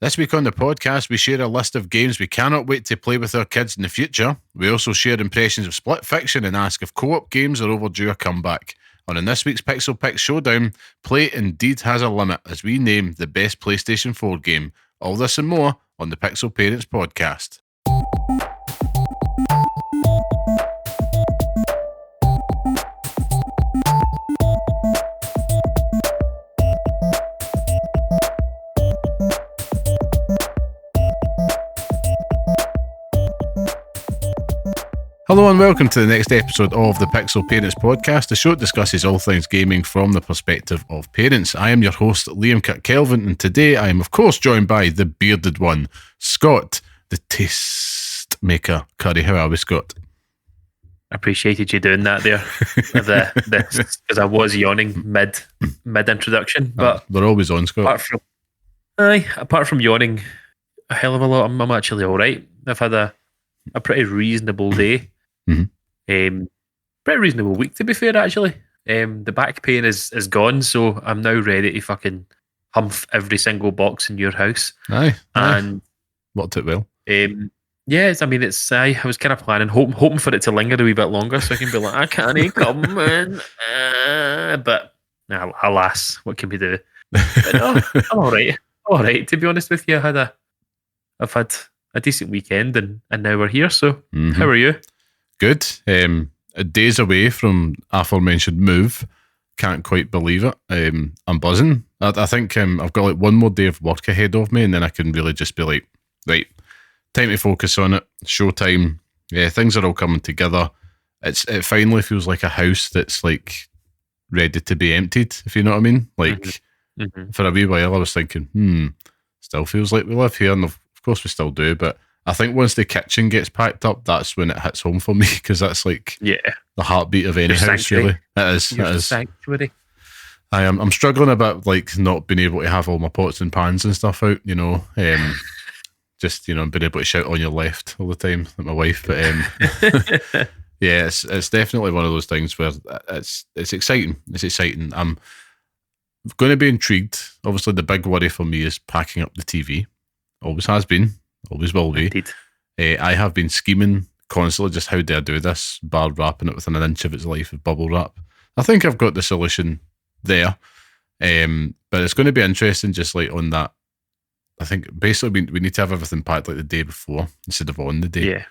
This week on the podcast, we share a list of games we cannot wait to play with our kids in the future. We also share impressions of split fiction and ask if co-op games are overdue a comeback. And in this week's Pixel Picks Showdown, play indeed has a limit as we name the best PlayStation 4 game. All this and more on the Pixel Parents podcast. Hello and welcome to the next episode of the Pixel Parents podcast, the show that discusses all things gaming from the perspective of parents. I am your host, Liam Kirkkelvin, and today I am of course joined by the bearded one, Scott, the taste maker curry. How are we, Scott? I appreciated you doing that there, because I was yawning mid introduction. But they're always on, Scott. Apart from yawning a hell of a lot, I'm actually all right. I've had a pretty reasonable day. Mm-hmm. Pretty reasonable week, to be fair, actually. The back pain is gone, so I'm now ready to fucking humph every single box in your house. Aye. And worked it well. Yes, I mean, I was kind of planning, hoping for it to linger a wee bit longer so I can be like, I can't come in. But alas, what can we do? But no, I'm all right. All right, to be honest with you, I've had a decent weekend and now we're here. So How are you? Good. Days away from aforementioned move. Can't quite believe it. I'm buzzing. I think I've got like one more day of work ahead of me, and then I can really just be like, right, time to focus on it. Showtime. Yeah, things are all coming together. It finally feels like a house that's like ready to be emptied, if you know what I mean. Like for a wee while I was thinking, still feels like we live here, and of course we still do, but I think once the kitchen gets packed up, that's when it hits home for me, because that's like the heartbeat of any house, really. It is. Sanctuary. I'm struggling a bit, like not being able to have all my pots and pans and stuff out, you know. Just, you know, being able to shout on your left all the time, like my wife. But yeah, it's definitely one of those things where it's exciting. It's exciting. I'm going to be intrigued. Obviously, the big worry for me is packing up the TV. Always has been. Always will be. Indeed. I have been scheming constantly, just how do I do this, bar wrapping it within an inch of its life of bubble wrap. I think I've got the solution there. But it's going to be interesting just like on that. I think basically we need to have everything packed like the day before instead of on the day.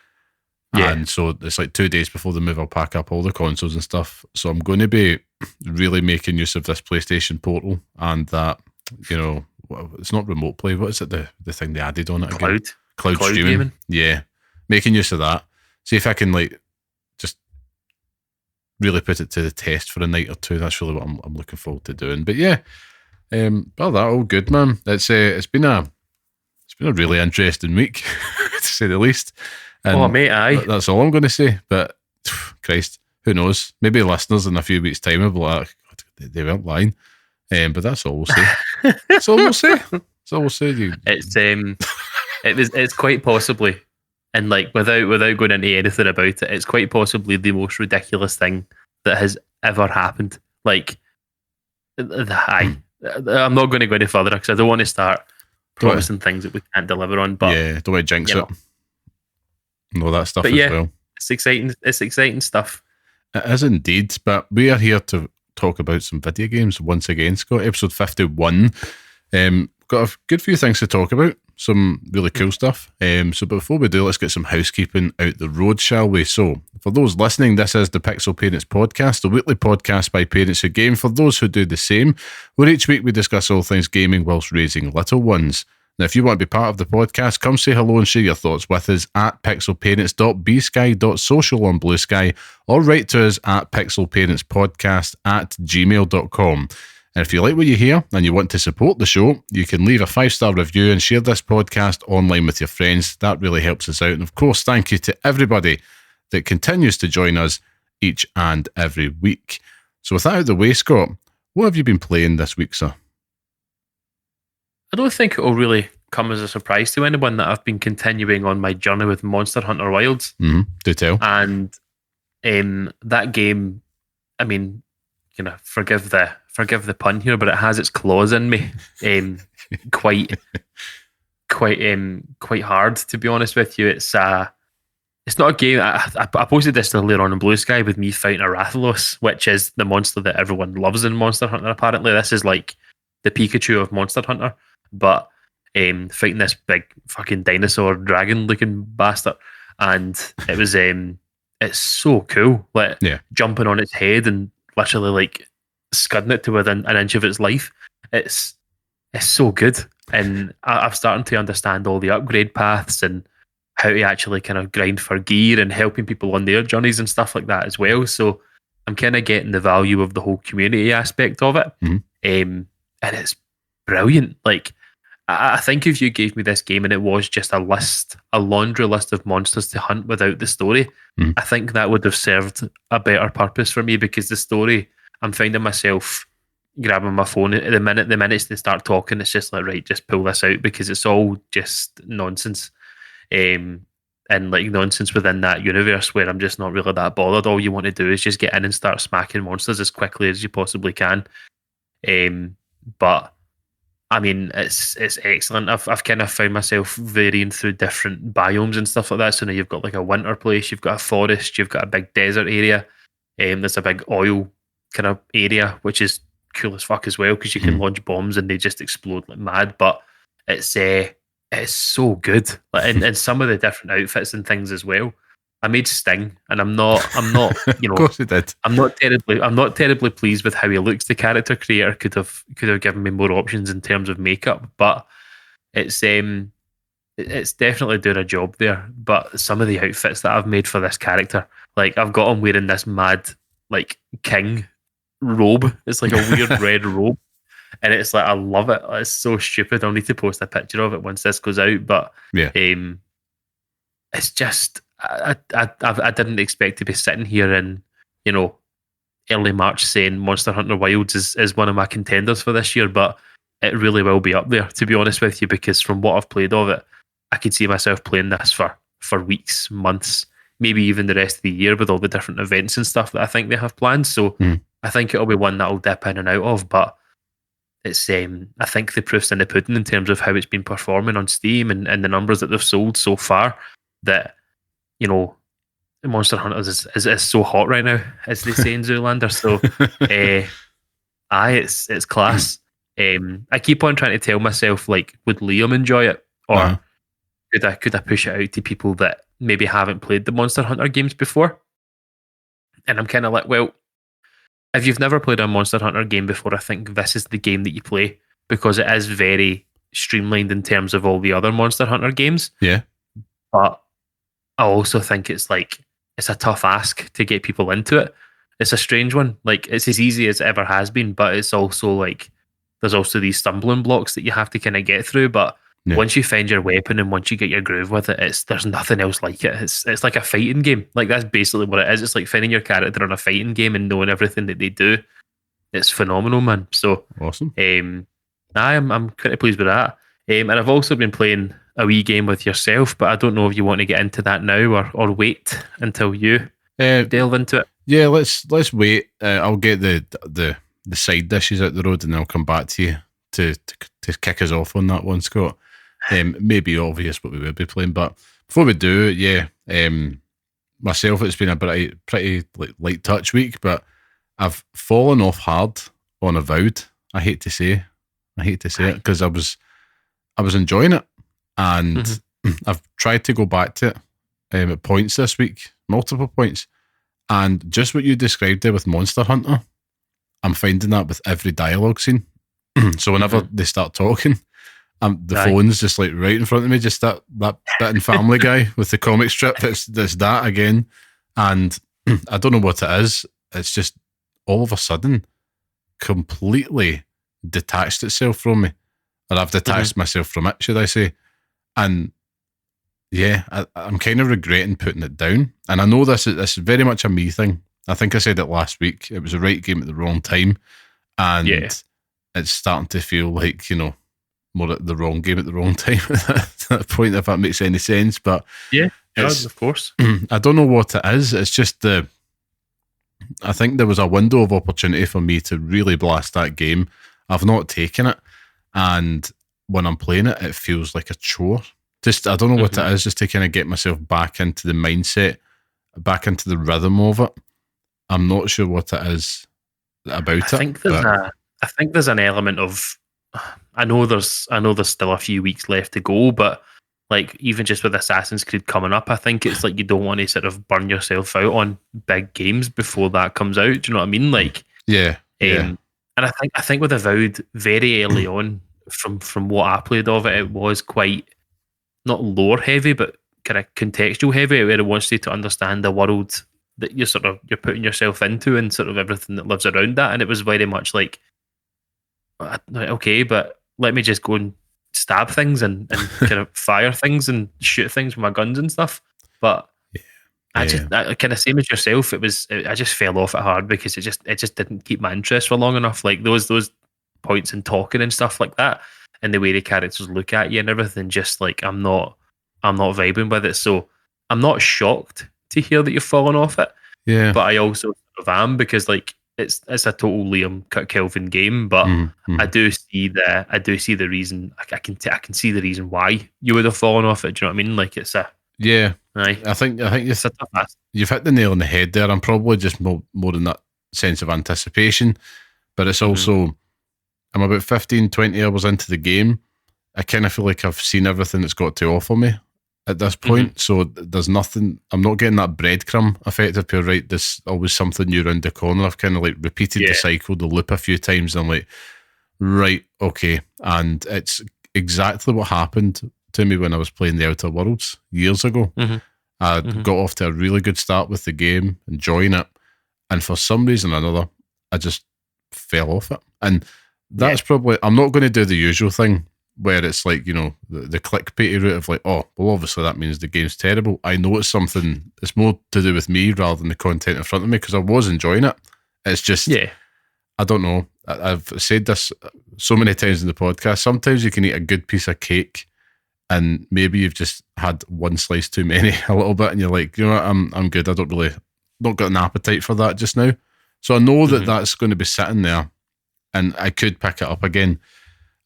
Yeah. And so it's like 2 days before the move, I'll pack up all the consoles and stuff. So I'm going to be really making use of this PlayStation Portal and that, you know, it's not remote play. What is it? The thing they added on it again? Cloud streaming. Gaming. Yeah. Making use of that. See if I can like just really put it to the test for a night or two. That's really what I'm looking forward to doing. But yeah, well, that all good, man. It's been a really interesting week, to say the least. And mate, aye. That's all I'm going to say. But Christ, who knows? Maybe listeners in a few weeks' time will be like, they weren't lying. But that's all we'll say. That's all we'll say. That's all we'll say. It's quite possibly, and like without going into anything about it, it's quite possibly the most ridiculous thing that has ever happened. Like, I'm not going to go any further because I don't want to start promising things that we can't deliver on. But yeah, don't want to jinx it. And all that stuff but as yeah, well. It's exciting. It's exciting stuff. It is indeed. But we are here to talk about some video games once again, Scott. Episode 51. Got a good few things to talk about. Some really cool stuff. So before we do, let's get some housekeeping out the road, shall we? So for those listening, this is the Pixel Parents podcast, a weekly podcast by parents who game. For those who do the same, where each week we discuss all things gaming whilst raising little ones. Now, if you want to be part of the podcast, come say hello and share your thoughts with us at pixelparents.bsky.social on Blue Sky, or write to us at pixelparentspodcast@gmail.com. And if you like what you hear and you want to support the show, you can leave a 5-star review and share this podcast online with your friends. That really helps us out. And of course, thank you to everybody that continues to join us each and every week. So with that out of the way, Scott, what have you been playing this week, sir? I don't think it will really come as a surprise to anyone that I've been continuing on my journey with Monster Hunter Wilds. Do tell. And that game, I mean, you know, forgive the pun here, but it has its claws in me quite quite hard, to be honest with you. It's not a game. I posted this earlier on in Blue Sky with me fighting a Rathalos, which is the monster that everyone loves in Monster Hunter. Apparently, this is like the Pikachu of Monster Hunter, but fighting this big fucking dinosaur dragon looking bastard, and it was it's so cool, like jumping on its head and literally like scudding it to within an inch of its life. It's so good, and I'm starting to understand all the upgrade paths and how to actually kind of grind for gear and helping people on their journeys and stuff like that as well. So I'm kind of getting the value of the whole community aspect of it, and it's brilliant. Like I think if you gave me this game and it was just a laundry list of monsters to hunt without the story, I think that would have served a better purpose for me, because the story, I'm finding myself grabbing my phone the minutes they start talking, it's just like, right, just pull this out, because it's all just nonsense. And like nonsense within that universe where I'm just not really that bothered. All you want to do is just get in and start smacking monsters as quickly as you possibly can. But I mean, it's excellent. I've kind of found myself varying through different biomes and stuff like that. So now you've got like a winter place, you've got a forest, you've got a big desert area. There's a big oil kind of area, which is cool as fuck as well, because you can launch bombs and they just explode like mad. But it's so good, like, and some of the different outfits and things as well. I made Sting, and I'm not, you know, of course he did. I'm not terribly pleased with how he looks. The character creator could have given me more options in terms of makeup, but it's definitely doing a job there. But some of the outfits that I've made for this character, like I've got him wearing this mad like king robe. It's like a weird red robe. And it's like, I love it. It's so stupid. I'll need to post a picture of it once this goes out. But it's just, I didn't expect to be sitting here in, you know, early March saying Monster Hunter Wilds is one of my contenders for this year. But it really will be up there, to be honest with you, because from what I've played of it, I could see myself playing this for weeks, months, maybe even the rest of the year with all the different events and stuff that I think they have planned. So I think it'll be one that I'll dip in and out of. But it's I think the proof's in the pudding in terms of how it's been performing on Steam and the numbers that they've sold so far, that, you know, Monster Hunter is so hot right now, as they say in Zoolander. So it's class. I keep on trying to tell myself, like, would Liam enjoy it, or could I push it out to people that maybe haven't played the Monster Hunter games before? And I'm kind of like, well, if you've never played a Monster Hunter game before, I think this is the game that you play, because it is very streamlined in terms of all the other Monster Hunter games. Yeah. But I also think it's a tough ask to get people into it. It's a strange one. Like, it's as easy as it ever has been, but it's also like, there's also these stumbling blocks that you have to kind of get through. But once you find your weapon and once you get your groove with it, there's nothing else like it. It's like a fighting game. Like, that's basically what it is. It's like finding your character on a fighting game and knowing everything that they do. It's phenomenal, man. So awesome. I'm pretty pleased with that. And I've also been playing a wee game with yourself, but I don't know if you want to get into that now or wait until you delve into it. Yeah, let's wait. I'll get the side dishes out the road, and I'll come back to you to kick us off on that one, Scott. Maybe obvious what we would be playing, but before we do, myself, it's been a pretty light touch week, but I've fallen off hard on Avowed. I hate to say it, because I was enjoying it, and I've tried to go back to it at points this week, multiple points, and just what you described there with Monster Hunter, I'm finding that with every dialogue scene. So whenever they start talking, the phone's just like right in front of me, just that bit in Family Guy with the comic strip. That's that again, and I don't know what it is. It's just all of a sudden completely detached itself from me, or I've detached myself from it, should I say? And yeah, I'm kind of regretting putting it down. And I know this is very much a me thing. I think I said it last week. It was the right game at the wrong time, and it's starting to feel like, you know, more at the wrong game at the wrong time at that point, if that makes any sense. But of course. I don't know what it is. It's just I think there was a window of opportunity for me to really blast that game. I've not taken it, and when I'm playing it, it feels like a chore. Just, I don't know what it is, just to kind of get myself back into the mindset, back into the rhythm of it. I'm not sure what it is about it. I think there's an element of, I know there's still a few weeks left to go, but like even just with Assassin's Creed coming up, I think it's like you don't want to sort of burn yourself out on big games before that comes out. Do you know what I mean? Like, yeah. And I think with Avowed very early on, from what I played of it, it was quite not lore heavy, but kind of contextual heavy, where it wants you to understand the world that you're putting yourself into and sort of everything that lives around that. And it was very much like, okay, but let me just go and stab things and kind of fire things and shoot things with my guns and stuff. But I kind of same as yourself. I just fell off it hard because it just didn't keep my interest for long enough. Like those points in talking and stuff like that, and the way the characters look at you and everything. Just like I'm not vibing with it. So I'm not shocked to hear that you've fallen off it. Yeah, but I also sort of am, because like it's a total Liam Kelvin game. But I do see the reason. I can see the reason why you would have fallen off it. Do you know what I mean? Like it's a Aye. I think you've hit the nail on the head there. I'm probably just more in that sense of anticipation, but it's also I'm about 15, 20 hours into the game. I kind of feel like I've seen everything it's got to offer me at this point. So there's nothing. I'm not getting that breadcrumb effect of right, there's always something new around the corner. I've kind of like repeated the cycle, the loop a few times. And I'm like, right, okay, and it's exactly what happened to me when I was playing the Outer Worlds years ago. I got off to a really good start with the game, enjoying it, and for some reason or another, I just fell off it. And that's probably, I'm not going to do the usual thing where it's like, you know, the clickbaity route of like, oh, well, obviously that means the game's terrible. I know it's something, it's more to do with me rather than the content in front of me, because I was enjoying it. It's just, I don't know. I've said this so many times in the podcast. Sometimes you can eat a good piece of cake and maybe you've just had one slice too many a little bit, and you're like, you know what, I'm good. I don't got an appetite for that just now. So I know that that's going to be sitting there and I could pick it up again.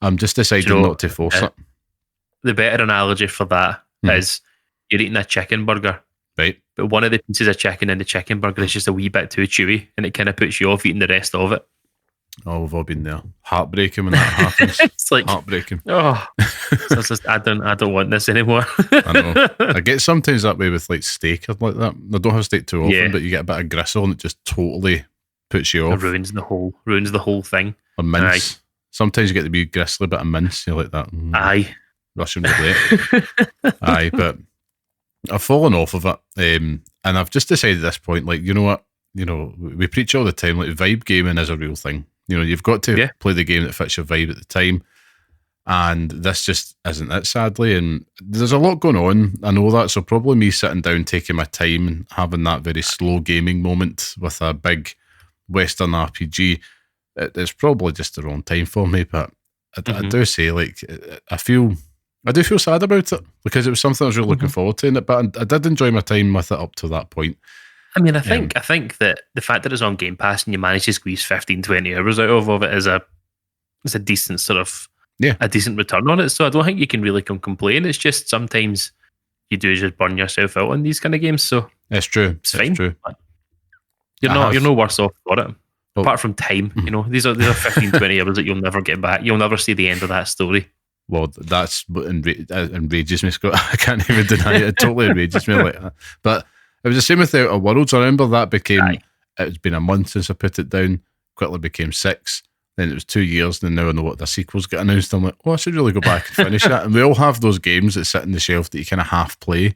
I'm just deciding not to force it. The better analogy for that is you're eating a chicken burger. Right. But one of the pieces of chicken in the chicken burger is just a wee bit too chewy, and it kind of puts you off eating the rest of it. Oh, we've all been there. Heartbreaking when that happens. It's like heartbreaking. Oh, so it's just, I don't want this anymore. I know. I get sometimes that way with like steak or like that. I don't have steak too often, but you get a bit of gristle and it just totally puts you off. It ruins the whole thing. Or mince. Aye. Sometimes you get the wee gristly bit of mince. You're like that. Aye. Russian roulette. Aye, but I've fallen off of it, and I've just decided at this point, like, you know what? You know, we preach all the time, like vibe gaming is a real thing. You know, you've got to play the game that fits your vibe at the time. And this just isn't it, sadly. And there's a lot going on. I know that. So probably me sitting down, taking my time and having that very slow gaming moment with a big Western RPG, it's probably just the wrong time for me. But I do say, like, I do feel sad about it because it was something I was really looking forward to in it. But I did enjoy my time with it up to that point. I mean, I think that the fact that it's on Game Pass and you manage to squeeze 15, 20 hours out of it is a decent sort of a decent return on it. So I don't think you can really complain. It's just sometimes you do just burn yourself out on these kind of games. So it's true. It's fine. True. You're no worse off for it. Apart from time, you know, these are 15, 20 hours that you'll never get back. You'll never see the end of that story. Well, that's what enrages me, Scott. I can't even deny it. It totally enrages me like that. But it was the same with the Outer Worlds. I remember that it's been a month since I put it down, quickly became 6. Then it was 2 years, and now I know what the sequels get announced. I'm like, I should really go back and finish that. And we all have those games that sit on the shelf that you kind of half play.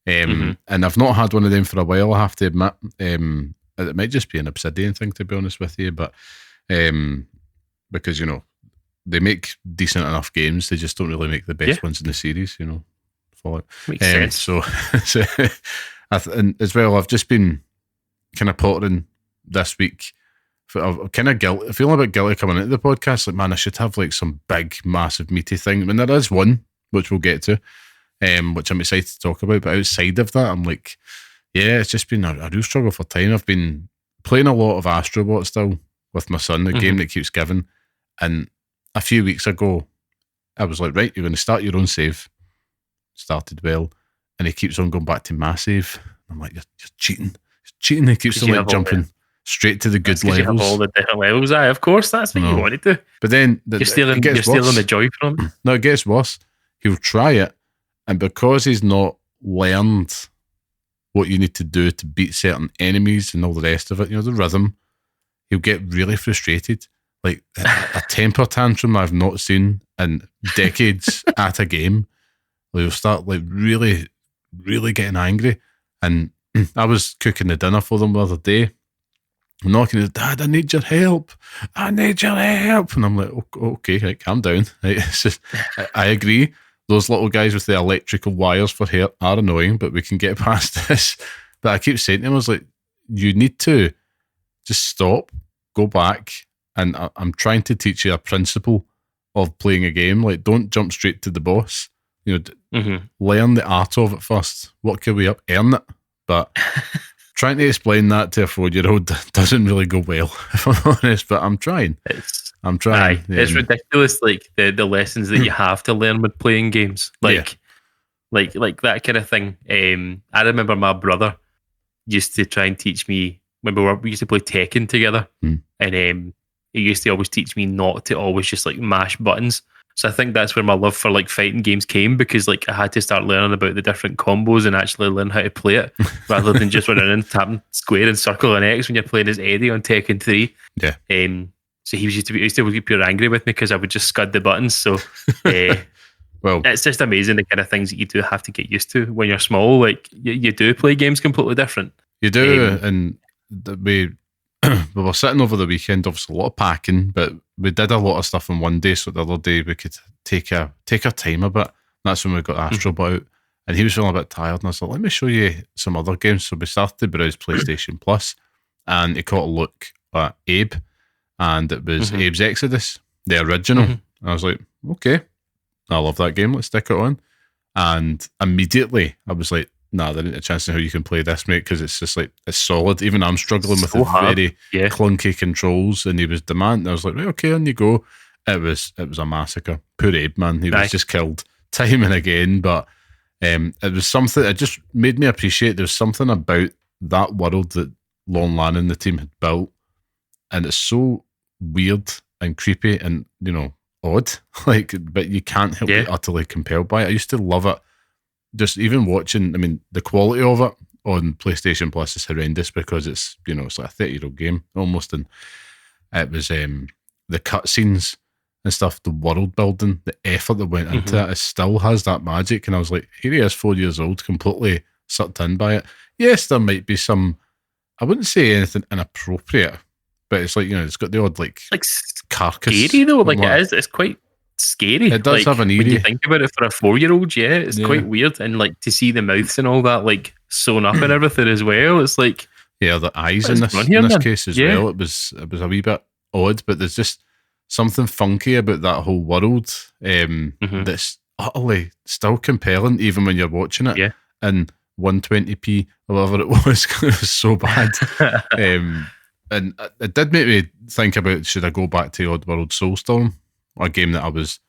And I've not had one of them for a while, I have to admit. It might just be an Obsidian thing, to be honest with you, but because, you know, they make decent enough games, they just don't really make the best ones in the series, you know. Fallout. Makes sense. So and as well, I've just been kind of pottering this week. I'm kind of guilty, feeling a bit guilty coming into the podcast. Like, man, I should have like some big, massive, meaty thing. I mean, there is one, which we'll get to, which I'm excited to talk about. But outside of that, I'm like, it's just been a real struggle for time. I've been playing a lot of Astrobot still with my son, the game that keeps giving. And a few weeks ago, I was like, right, you're going to start your own save. Started well, and he keeps on going back to my save. I'm like, you're cheating. You're cheating. He keeps on like jumping straight to the good levels. You have all the different levels. Of course, that's what you wanted to. But then you're stealing the joy from him. No, it gets worse. He'll try it, and because he's not learned what you need to do to beat certain enemies and all the rest of it, the rhythm, he'll get really frustrated. Like a temper tantrum I've not seen in decades at a game. He'll start like really, really getting angry. And I was cooking the dinner for them the other day. I'm knocking at Dad, I need your help. I need your help. And I'm like, okay, right, calm down. Right, it's just, I agree. Those little guys with the electrical wires for hair are annoying, but we can get past this. But I keep saying to him, I was like, you need to just stop, go back, and I'm trying to teach you a principle of playing a game. Like, don't jump straight to the boss. Learn the art of it first. Work your way up, earn it. But trying to explain that to a 4-year-old doesn't really go well, if I'm honest. But I'm trying. I'm trying. It's ridiculous, like the lessons that you have to learn with playing games, like that kind of thing. I remember my brother used to try and teach me when we used to play Tekken together, and he used to always teach me not to always just like mash buttons. So I think that's where my love for like fighting games came, because like I had to start learning about the different combos and actually learn how to play it rather than just running and tapping square and circle and X when you're playing as Eddie on Tekken 3. Yeah. So he used to get pure angry with me because I would just scud the buttons. So well, it's just amazing the kind of things that you do have to get used to when you're small. Like you do play games completely different. You do, and we were sitting over the weekend, obviously a lot of packing, but we did a lot of stuff in one day. So the other day we could take our time a bit. That's when we got Astro out, and he was feeling a bit tired, and I was like, let me show you some other games. So we started to browse PlayStation Plus, and he caught a look at Abe, and it was Abe's Exodus, the original. And I was like, okay, I love that game, let's stick it on. And immediately I was like, nah, there ain't a chance in how you can play this, mate, because it's just like, it's solid. Even I'm struggling with the very clunky controls, and he was demanding. I was like, right, okay, on you go. It was a massacre. Poor Abe, man. He was just killed time and again. But it was something, it just made me appreciate there's something about that world that Lon Lan and the team had built, and it's so weird and creepy and, odd. Like, but you can't help be utterly compelled by it. I used to love it. Just even watching, I mean, the quality of it on PlayStation Plus is horrendous because it's, it's like a 30-year-old game almost. And it was the cutscenes and stuff, the world building, the effort that went into it still has that magic. And I was like, here he is, 4 years old, completely sucked in by it. Yes, there might be some, I wouldn't say anything inappropriate, but it's like, it's got the odd like carcass. Scary though, like it is. It's quite scary. It does have an eerie. When you think about it for a 4-year-old, it's quite weird. And like to see the mouths and all that like sewn up and everything as well, it's like the eyes in this case as well. It was a wee bit odd, but there's just something funky about that whole world that's utterly still compelling even when you're watching it in 120p or whatever it was. It was so bad. And it did make me think about, should I go back to Oddworld Soulstorm, a game that was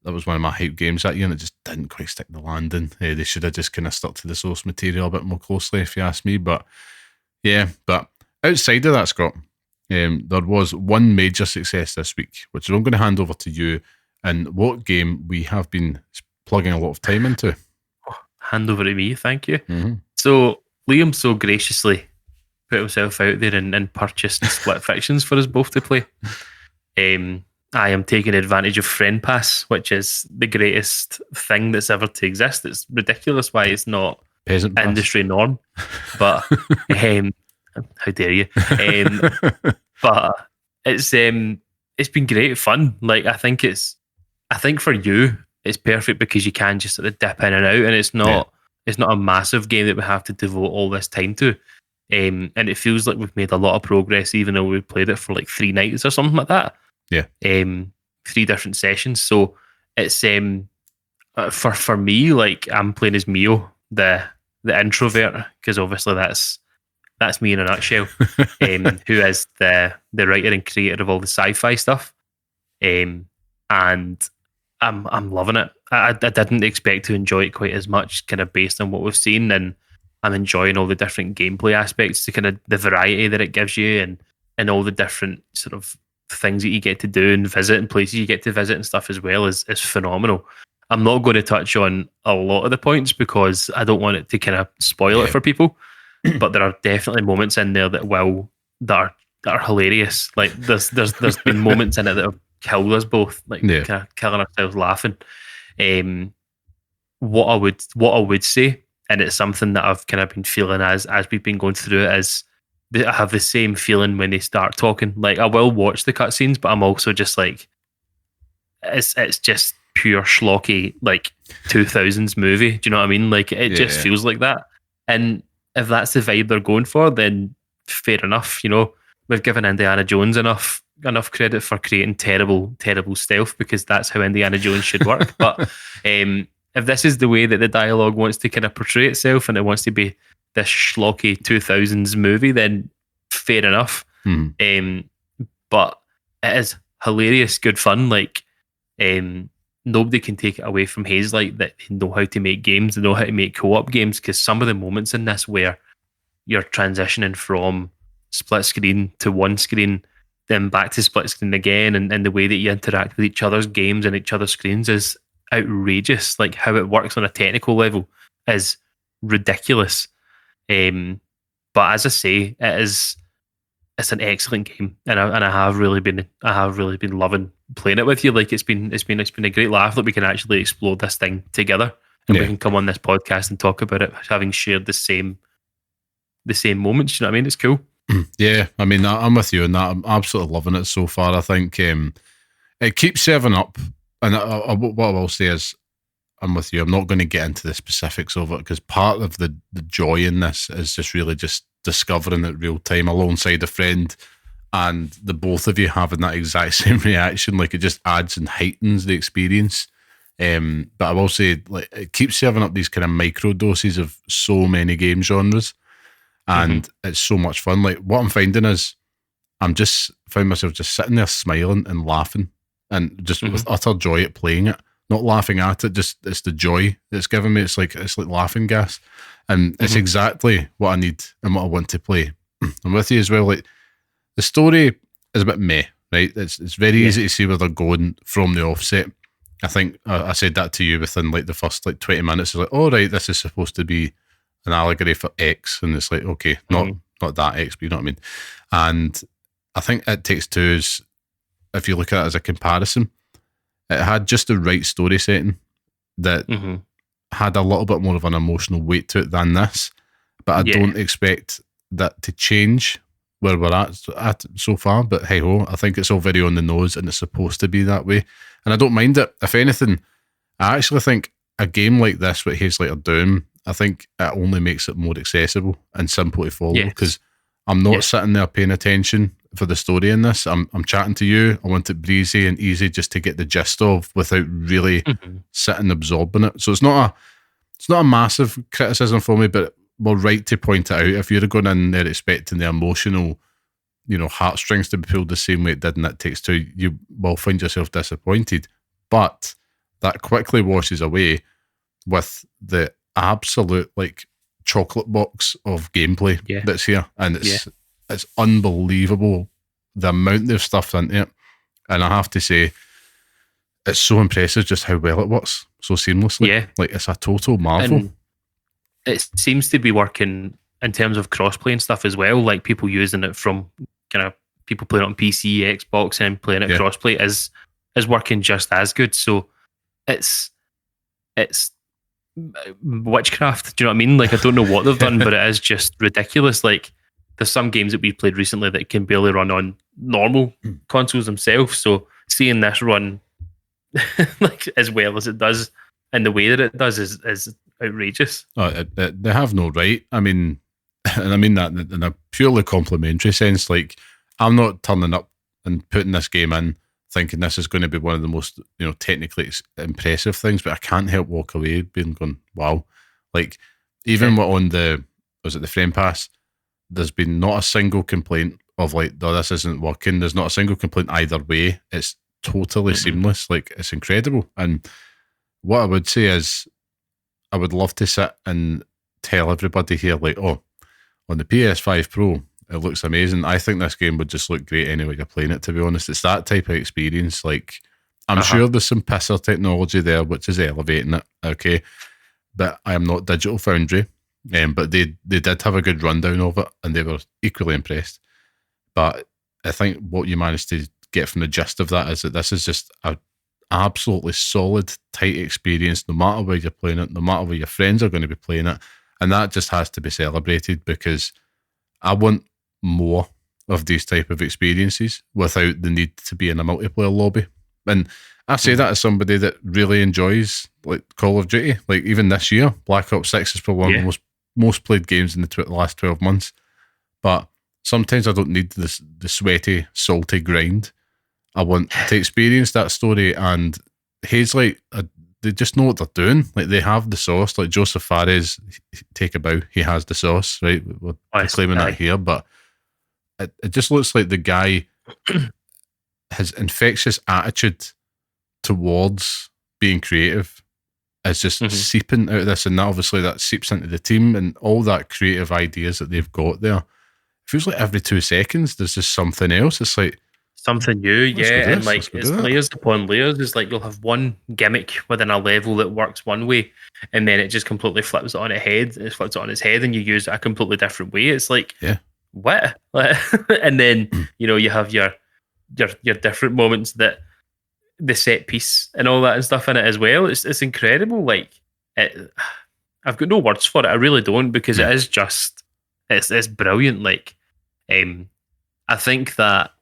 one of my hype games that year, and it just didn't quite stick the landing. They should have just kind of stuck to the source material a bit more closely, if you ask me. But but outside of that, Scott, there was one major success this week, which I'm going to hand over to you, and what game we have been plugging a lot of time into. Hand over to me, thank you. So Liam so graciously put himself out there and purchased Split Fictions for us both to play. I am taking advantage of Friend Pass, which is the greatest thing that's ever to exist. It's ridiculous why it's not Peasant industry norm, but how dare you? But it's been great fun. Like I think for you it's perfect because you can just sort of dip in and out, and it's not a massive game that we have to devote all this time to. And it feels like we've made a lot of progress, even though we played it for like 3 nights or something like that. 3 different sessions. So it's for me, like I'm playing as Mio, the introvert, because obviously that's me in a nutshell. Who is the writer and creator of all the sci-fi stuff. And I'm loving it. I didn't expect to enjoy it quite as much, kind of based on what we've seen, and I'm enjoying all the different gameplay aspects, the kind of the variety that it gives you, and all the different sort of things that you get to do and visit and places you get to visit and stuff as well is phenomenal. I'm not going to touch on a lot of the points because I don't want it to kind of spoil it for people, but there are definitely moments in there that are hilarious. Like there's been moments in it that have killed us both, like kind of killing ourselves laughing. What I would say, and it's something that I've kind of been feeling as we've been going through it, is that I have the same feeling when they start talking. Like I will watch the cutscenes, but I'm also just like, it's just pure schlocky, like 2000s movie. Do you know what I mean? Like it just feels like that. And if that's the vibe they're going for, then fair enough. You know, we've given Indiana Jones enough credit for creating terrible stealth, because that's how Indiana Jones should work. But if this is the way that the dialogue wants to kind of portray itself, and it wants to be this schlocky 2000s movie, then fair enough. But it is hilarious, good fun. Like nobody can take it away from Hazelight that they know how to make games, they know how to make co-op games, because some of the moments in this where you're transitioning from split screen to one screen, then back to split screen again, and the way that you interact with each other's games and each other's screens is outrageous. Like how it works on a technical level is ridiculous. But as I say, it's an excellent game, and I have really been loving playing it with you. Like it's been a great laugh that we can actually explore this thing together, and we can come on this podcast and talk about it, having shared the same moments. You know what I mean? It's cool. Yeah, I mean, I'm with you on that. I'm absolutely loving it so far. I think it keeps serving up, and what I will say is, I'm with you. I'm not going to get into the specifics of it, because part of the joy in this is just really just discovering it real time alongside a friend, and the both of you having that exact same reaction. Like it just adds and heightens the experience. But I will say, like, it keeps serving up these kind of micro doses of so many game genres, and it's so much fun. Like what I'm finding is, find myself just sitting there smiling and laughing, and just with utter joy at playing it. Not laughing at it, just it's the joy it's giving me. It's like laughing gas, and it's exactly what I need and what I want to play. I'm with you as well. Like the story is a bit meh, right? It's very easy to see where they're going from the offset. I think I said that to you within like the first like 20 minutes. It's like, oh right, this is supposed to be an allegory for X, and it's like, okay, not that X, but you know what I mean. And I think It Takes Two is, if you look at it as a comparison, it had just the right story setting that had a little bit more of an emotional weight to it than this. But I don't expect that to change where we're at so far. But hey ho, I think it's all very on the nose, and it's supposed to be that way. And I don't mind it. If anything, I actually think a game like this, what Hazelight are doing, I think it only makes it more accessible and simple to follow, because I'm not sitting there paying attention for the story in this. I'm chatting to you. I want it breezy and easy just to get the gist of, without really sitting absorbing it. So it's not a massive criticism for me, but we're right to point it out. If you're going in there expecting the emotional, heartstrings to be pulled the same way it did in It Takes Two, you will find yourself disappointed. But that quickly washes away with the absolute like chocolate box of gameplay that's here, and it's unbelievable the amount they've stuffed into it. And I have to say, it's so impressive just how well it works so seamlessly. Like it's a total marvel. And it seems to be working in terms of crossplay and stuff as well. Like people using it from kind of people playing it on PC, Xbox, and playing it crossplay is working just as good. So it's witchcraft. Do you know what I mean? Like I don't know what they've done, but it is just ridiculous. Like there's some games that we've played recently that can barely run on normal consoles themselves. So seeing this run like as well as it does and the way that it does is outrageous. Oh, they have no right. I mean, and I mean that in a purely complimentary sense. Like I'm not turning up and putting this game in thinking this is going to be one of the most technically impressive things, but I can't help walk away being going, wow. Like even on the frame pass, there's been not a single complaint of like, no, this isn't working. There's not a single complaint either way. It's totally seamless. Like, it's incredible. And what I would say is, I would love to sit and tell everybody here, like, oh, on the PS5 Pro, it looks amazing. I think this game would just look great anyway you're playing it, to be honest. It's that type of experience. Like, I'm sure there's some pisser technology there which is elevating it, okay? But I am not Digital Foundry. But they did have a good rundown of it, and they were equally impressed. But I think what you managed to get from the gist of that is that this is just a absolutely solid, tight experience, no matter where you're playing it, no matter where your friends are going to be playing it. And that just has to be celebrated, because I want more of these type of experiences without the need to be in a multiplayer lobby. And I say that as somebody that really enjoys like Call of Duty. Like, even this year, Black Ops 6 is probably one of the most played games in the last 12 months. But sometimes I don't need the sweaty, salty grind. I want to experience that story. And Hazelight, they just know what they're doing. Like, they have the sauce. Like Joseph Fares, take a bow. He has the sauce, right? We're claiming that here, but it just looks like the guy, his infectious attitude towards being creative is just seeping out of this, and obviously that seeps into the team and all that creative ideas that they've got there. It feels like every 2 seconds there's just something else. It's like something new, and like it's layers upon layers. It's like you'll have one gimmick within a level that works one way, and then it just completely flips it on its head. It flips it on its head, and you use it a completely different way. It's like, what? And then you have your different moments, that the set piece and all that and stuff in it as well. It's incredible. Like, I've got no words for it. I really don't, because it is just it's brilliant. Like, I think that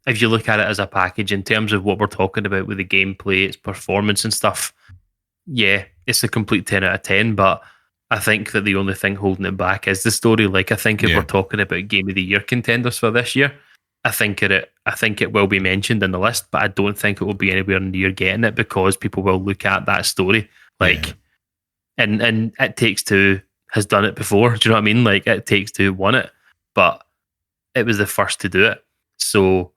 if you look at it as a package in terms of what we're talking about with the gameplay, its performance and stuff, it's a complete 10 out of 10. But I think that the only thing holding it back is the story. Like, I think if we're talking about Game of the Year contenders for this year, I think it will be mentioned in the list, but I don't think it will be anywhere near getting it, because people will look at that story. Like, and It Takes Two has done it before. Do you know what I mean? Like, It Takes Two won it, but it was the first to do it. So,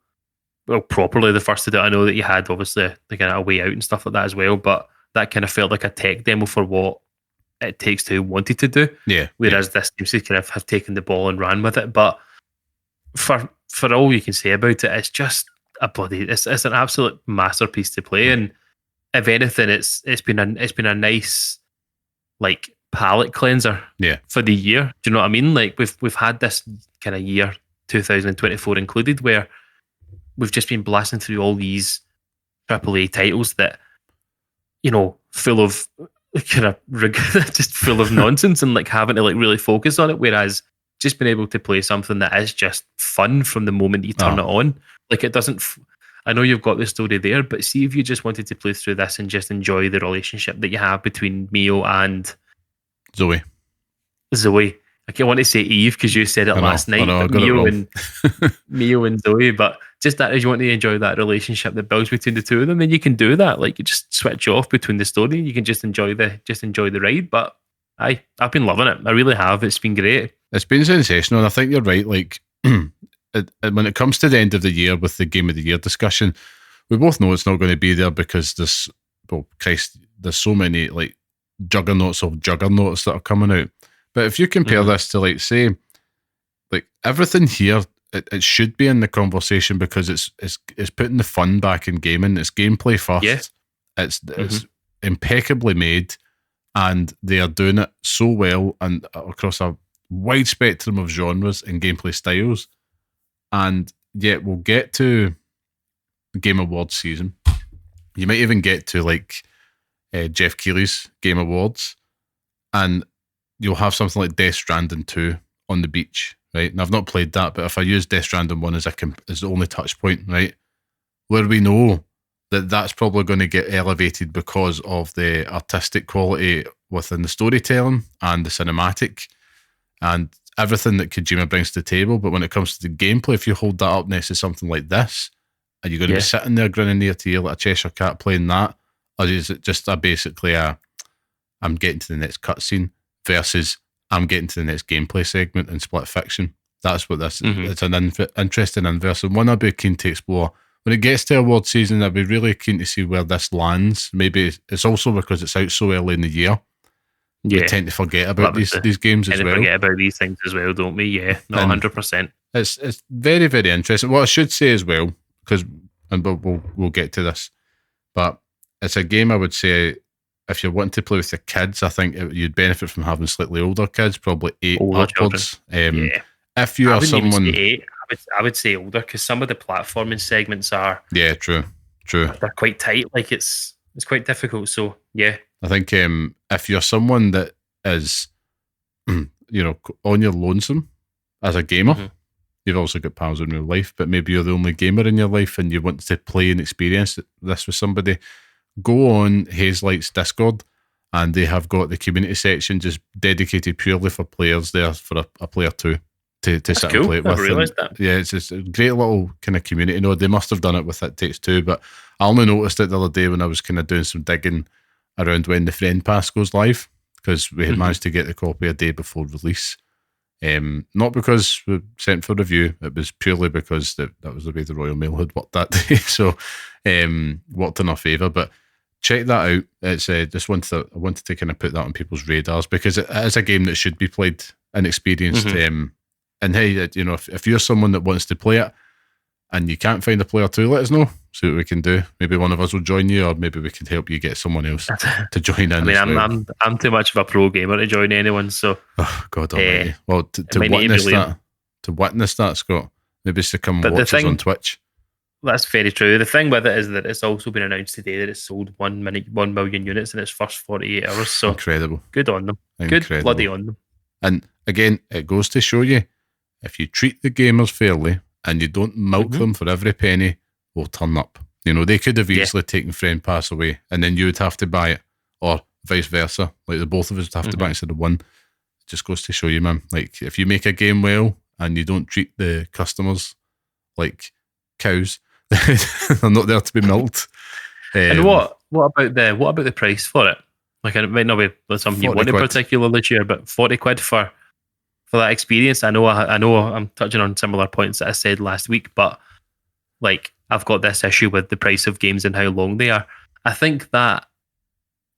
well, properly the first to do it. I know that you had obviously like a way out and stuff like that as well, but that kind of felt like a tech demo for what It Takes Two wanted to do. Whereas this seems to kind of have taken the ball and ran with it. But for all you can say about it, it's just it's an absolute masterpiece to play. And if anything, it's been a nice like palate cleanser for the year. Do you know what I mean? Like, we've had this kind of year 2024 included, where we've just been blasting through all these AAA titles that, full of kind of just full of nonsense, and like having to like really focus on it. Whereas just being able to play something that is just fun from the moment you turn it on. Like, it doesn't. I know you've got the story there, but see if you just wanted to play through this and just enjoy the relationship that you have between Mio and Zoe. I want to say Eve, because you said it last night. Mio and Zoe, but just that, if you want to enjoy that relationship that builds between the two of them, then you can do that. Like, you just switch off between the story. You can just enjoy the ride. But I've been loving it. I really have. It's been great. It's been sensational, and I think you're right. Like, when it comes to the end of the year with the Game of the Year discussion, we both know it's not going to be there, because there's so many like juggernauts that are coming out. But if you compare this to, like, say, like everything here, it should be in the conversation, because it's putting the fun back in gaming. It's gameplay first. It's impeccably made, and they are doing it so well and across a wide spectrum of genres and gameplay styles. And yet we'll get to Game Awards season. You might even get to like Jeff Keighley's Game Awards, and you'll have something like Death Stranding 2 on the beach, right? And I've not played that, but if I use Death Stranding 1 as the only touch point, right, where we know that that's probably going to get elevated because of the artistic quality within the storytelling and the cinematic and everything that Kojima brings to the table. But when it comes to the gameplay, if you hold that up next to something like this, are you going to be sitting there grinning ear to ear like a Cheshire cat playing that? Or is it just I'm getting to the next cutscene versus I'm getting to the next gameplay segment in Split Fiction? That's what this is. It's an interesting inverse, and one I'd be keen to explore when it gets to award season, I'd be really keen to see where this lands. Maybe it's also because it's out so early in the year. Yeah. We tend to forget about these games as well. Forget about these things as well, don't we? Yeah, no, 100%. It's very, very interesting. What I should say as well, and we'll get to this, but it's a game I would say if you're wanting to play with your kids, I think you'd benefit from having slightly older kids, probably 8 upwards. If you are someone, I would say older, because some of the platforming segments are true. They're quite tight. Like it's quite difficult. So yeah, I think if you're someone that is, on your lonesome as a gamer, you've also got pals in real life, but maybe you're the only gamer in your life and you want to play and experience this with somebody, go on Hazelight's Discord and they have got the community section just dedicated purely for players there for a player to sit and play it with. Yeah, it's just a great little kind of community node. They must have done it with It Takes Two, but I only noticed it the other day when I was kind of doing some digging around when the Friend Pass goes live, because we had managed to get the copy a day before release. Not because we sent for review, it was purely because that was the way the Royal Mail had worked that day. So worked in our favour. But check that out. It's I wanted to kind of put that on people's radars, because it is a game that should be played and experienced. And hey, if you're someone that wants to play it and you can't find a player to, let us know. See what we can do. Maybe one of us will join you, or maybe we can help you get someone else to join in. I mean, I'm too much of a pro gamer to join anyone. So, God almighty. Well, to witness that, Scott, maybe it's to come watch us on Twitch. That's very true. The thing with it is that it's also been announced today that it's sold 1 million units in its first 48 hours. So incredible. Good on them. Good bloody on them. And again, it goes to show you, if you treat the gamers fairly and you don't milk them for every penny, will turn up. They could have easily taken Friend Pass away and then you would have to buy it, or vice versa. Like the both of us would have to buy it instead of one. It just goes to show you, man. Like, if you make a game well and you don't treat the customers like cows, they're not there to be milked. And what about the price for it? Like, it might not be something you want in particular this year, but 40 quid for that experience. I know I'm touching on similar points that I said last week, but like, I've got this issue with the price of games and how long they are. I think that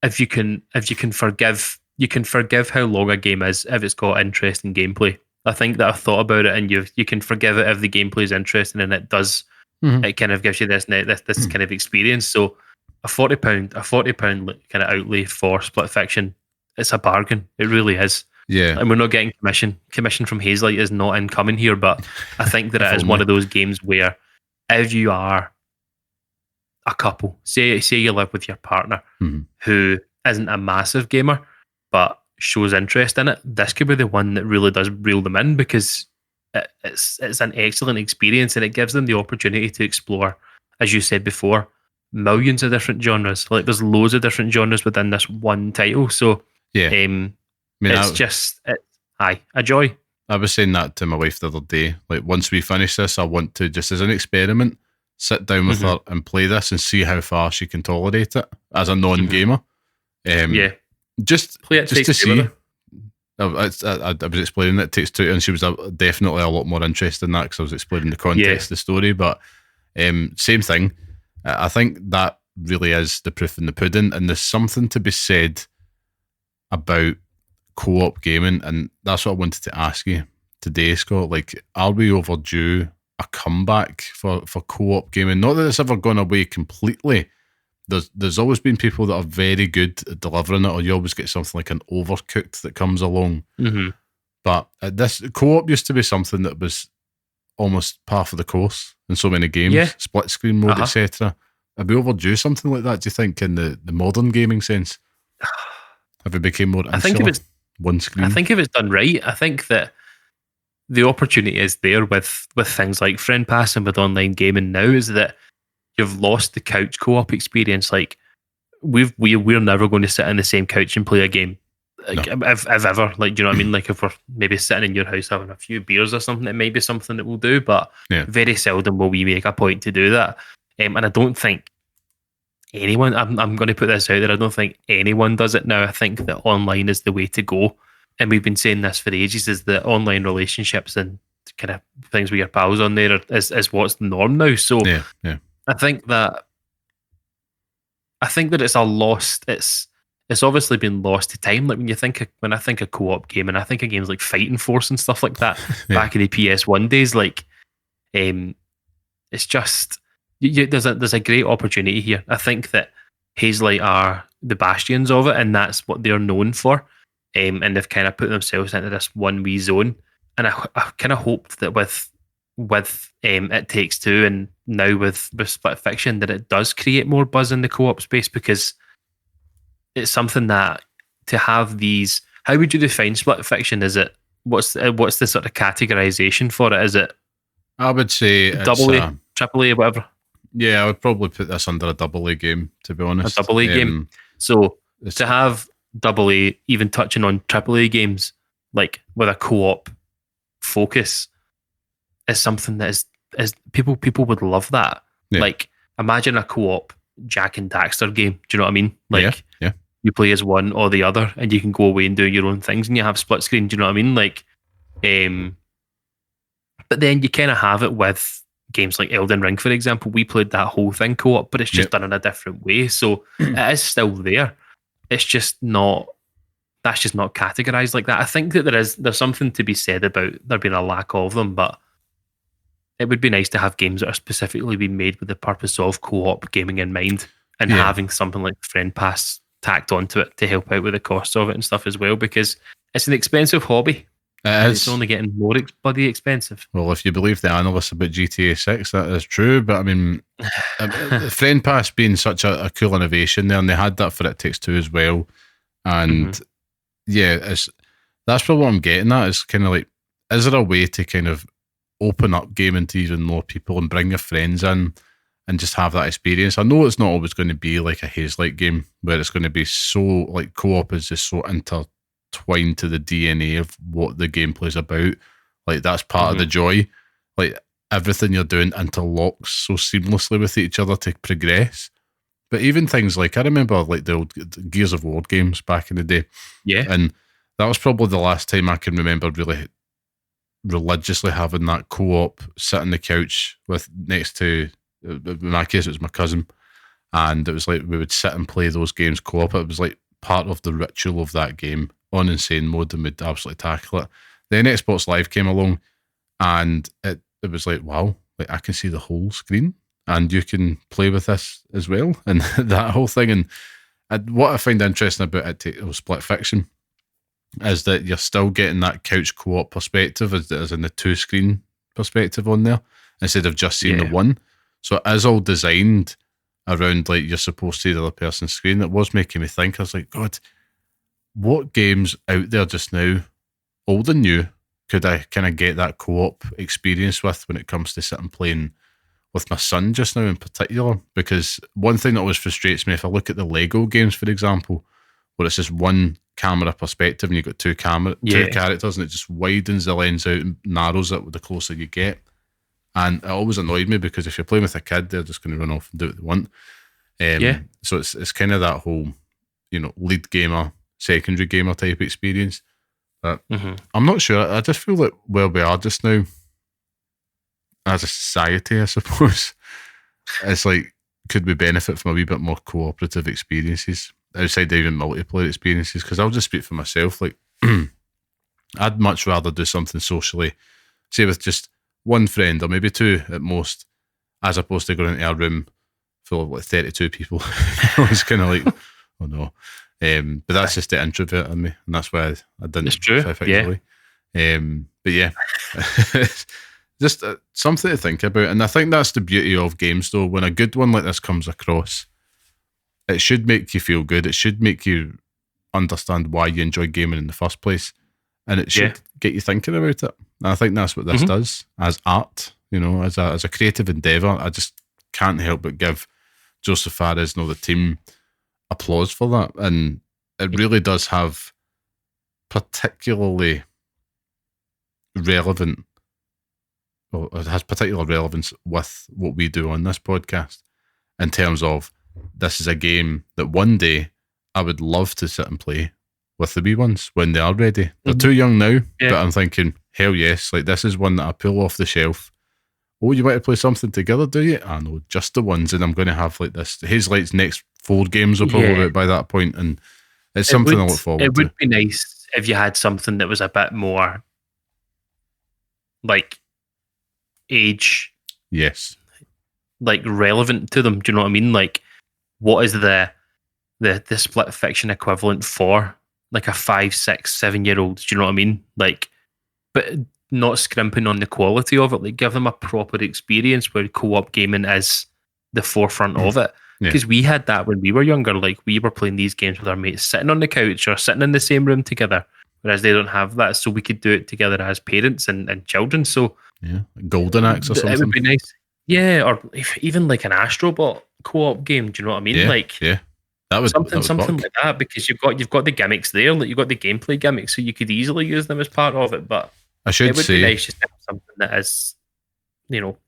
if you can forgive how long a game is if it's got interesting gameplay. I think that I've thought about it, and you can forgive it if the gameplay is interesting and it does. It kind of gives you this kind of experience. So a £40 kind of outlay for Split Fiction, it's a bargain. It really is. Yeah, and we're not getting commission from Hazelight is not incoming here, but I think that it is one of those games where if you are a couple, say you live with your partner who isn't a massive gamer but shows interest in it, this could be the one that really does reel them in, because it's an excellent experience and it gives them the opportunity to explore, as you said before, millions of different genres. Like, there's loads of different genres within this one title. So yeah. It's a joy. I was saying that to my wife the other day. Like, once we finish this, I want to, just as an experiment, sit down with her and play this and see how far she can tolerate it as a non-gamer. Just play it just to see. I was explaining It Takes Two, and she was definitely a lot more interested in that because I was explaining the context of the story. But same thing. I think that really is the proof in the pudding, and there's something to be said about co-op gaming, and that's what I wanted to ask you today, Scott. Like, are we overdue a comeback for co-op gaming? Not that it's ever gone away completely. There's always been people that are very good at delivering it, or you always get something like an Overcooked that comes along. But this co-op used to be something that was almost par for the course in so many games, split screen mode, etc. Are we overdue something like that, do you think, in the modern gaming sense? Have it become more insular? One screen. I think if it's done right, I think that the opportunity is there with things like Friend Pass and with online gaming now, is that you've lost the couch co-op experience. Like, we're never going to sit on the same couch and play a game. Like, if ever, like, do you know what I mean? Like, if we're maybe sitting in your house having a few beers or something, it may be something that we'll do, but very seldom will we make a point to do that. And I don't think anyone, I'm going to put this out there, I don't think anyone does it now. I think that online is the way to go. And we've been saying this for ages, is that online relationships and kind of things with your pals on there is what's the norm now. So I think that it's a lost. It's obviously been lost to time. Like when I think of co-op game, and I think of games like Fighting Force and stuff like that back in the PS1 days. Like, it's just there's a great opportunity here. I think that Hazelight are the bastions of it, and that's what they're known for. And they've kind of put themselves into this one wee zone. And I kind of hoped that with It Takes Two, and now with Split Fiction, that it does create more buzz in the co-op space, because it's something that to have these. How would you define Split Fiction? Is it what's the sort of categorization for it? Is it? I would say double A, triple A, whatever. Yeah, I would probably put this under a double A game, to be honest. A double A game. So to have double A, even touching on triple A games, like with a co-op focus, is something that is people would love that. Yeah. Like, imagine a co-op Jack and Daxter game. Do you know what I mean? Like, yeah. You play as one or the other, and you can go away and do your own things, and you have split screen. Do you know what I mean? Like, but then you kind of have it with games like Elden Ring, for example. We played that whole thing co-op, but it's just done in a different way. So it is still there. It's just not. That's just not categorized like that. I think that there's something to be said about there being a lack of them, but it would be nice to have games that are specifically being made with the purpose of co-op gaming in mind, and having something like Friend Pass tacked onto it to help out with the costs of it and stuff as well, because it's an expensive hobby. It's only getting more bloody expensive. Well, if you believe the analysts about GTA 6, that is true. But I mean, Friend Pass being such a cool innovation there, and they had that for It Takes Two as well. And that's probably what I'm getting at. Is kind of like, is there a way to kind of open up gaming to even more people and bring your friends in and just have that experience? I know it's not always going to be like a Hazelight game where it's going to be so, like, co-op is just so intertwined to the DNA of what the gameplay is about. Like, that's part of the joy. Like, everything you're doing interlocks so seamlessly with each other to progress. But even things like, I remember like the old Gears of War games back in the day. Yeah. And that was probably the last time I can remember really religiously having that co-op, sit on the couch with next to, in my case, it was my cousin. And it was like we would sit and play those games co-op. It was like part of the ritual of that game on insane mode, and we'd absolutely tackle it. Then Xbox Live came along, and it was like, wow, like I can see the whole screen, and you can play with this as well, and that whole thing. And what I find interesting about it, Split Fiction, is that you're still getting that couch co-op perspective as in the two screen perspective on there, instead of just seeing the one. So it is all designed around like you're supposed to see the other person's screen. It was making me think, I was like, God, what games out there just now, old and new, could I kind of get that co-op experience with when it comes to sitting playing with my son just now in particular? Because one thing that always frustrates me, if I look at the Lego games, for example, where it's just one camera perspective and you've got two characters, and it just widens the lens out and narrows it the closer you get. And it always annoyed me, because if you're playing with a kid, they're just going to run off and do what they want. So it's kind of that whole, lead gamer, secondary gamer type experience. But I'm not sure. I just feel like where we are just now as a society, I suppose, it's like, could we benefit from a wee bit more cooperative experiences outside even multiplayer experiences? Because I'll just speak for myself. Like, I'd much rather do something socially, say with just one friend or maybe two at most, as opposed to going into a room full of like 32 people. It's kind of like, oh no. But that's just the introvert in me, and that's why I didn't. It's true. Effectively. But yeah, just something to think about. And I think that's the beauty of games, though. When a good one like this comes across, it should make you feel good. It should make you understand why you enjoy gaming in the first place, and it should get you thinking about it. And I think that's what this does as art. As a creative endeavor, I just can't help but give Joseph Fares and all the team applause for that. And it really does have particularly relevant, well, it has particular relevance with what we do on this podcast, in terms of this is a game that one day I would love to sit and play with the wee ones when they are ready. They're too young now, but I'm thinking, hell yes, like this is one that I pull off the shelf oh, you want to play something together, do you? I know, just the ones, and I'm going to have like this. Hazelight's next 4 games will probably be out by that point, and it's something I look forward to. It would be nice if you had something that was a bit more like age, yes, like relevant to them. Do you know what I mean? Like, what is the split fiction equivalent for like a 5, 6, 7-year-old? Do you know what I mean? Like, but not scrimping on the quality of it. Like, give them a proper experience where co-op gaming is the forefront of it. Because we had that when we were younger. Like, we were playing these games with our mates sitting on the couch or sitting in the same room together, whereas they don't have that. So we could do it together as parents and children. So yeah, Golden Axe or something. It would be nice. Yeah, or even like an Astrobot co-op game. Do you know what I mean? Yeah, like, yeah. That would something like that, because you've got the gimmicks there. Like, you've got the gameplay gimmicks, so you could easily use them as part of it. But it would be nice just to have something that is,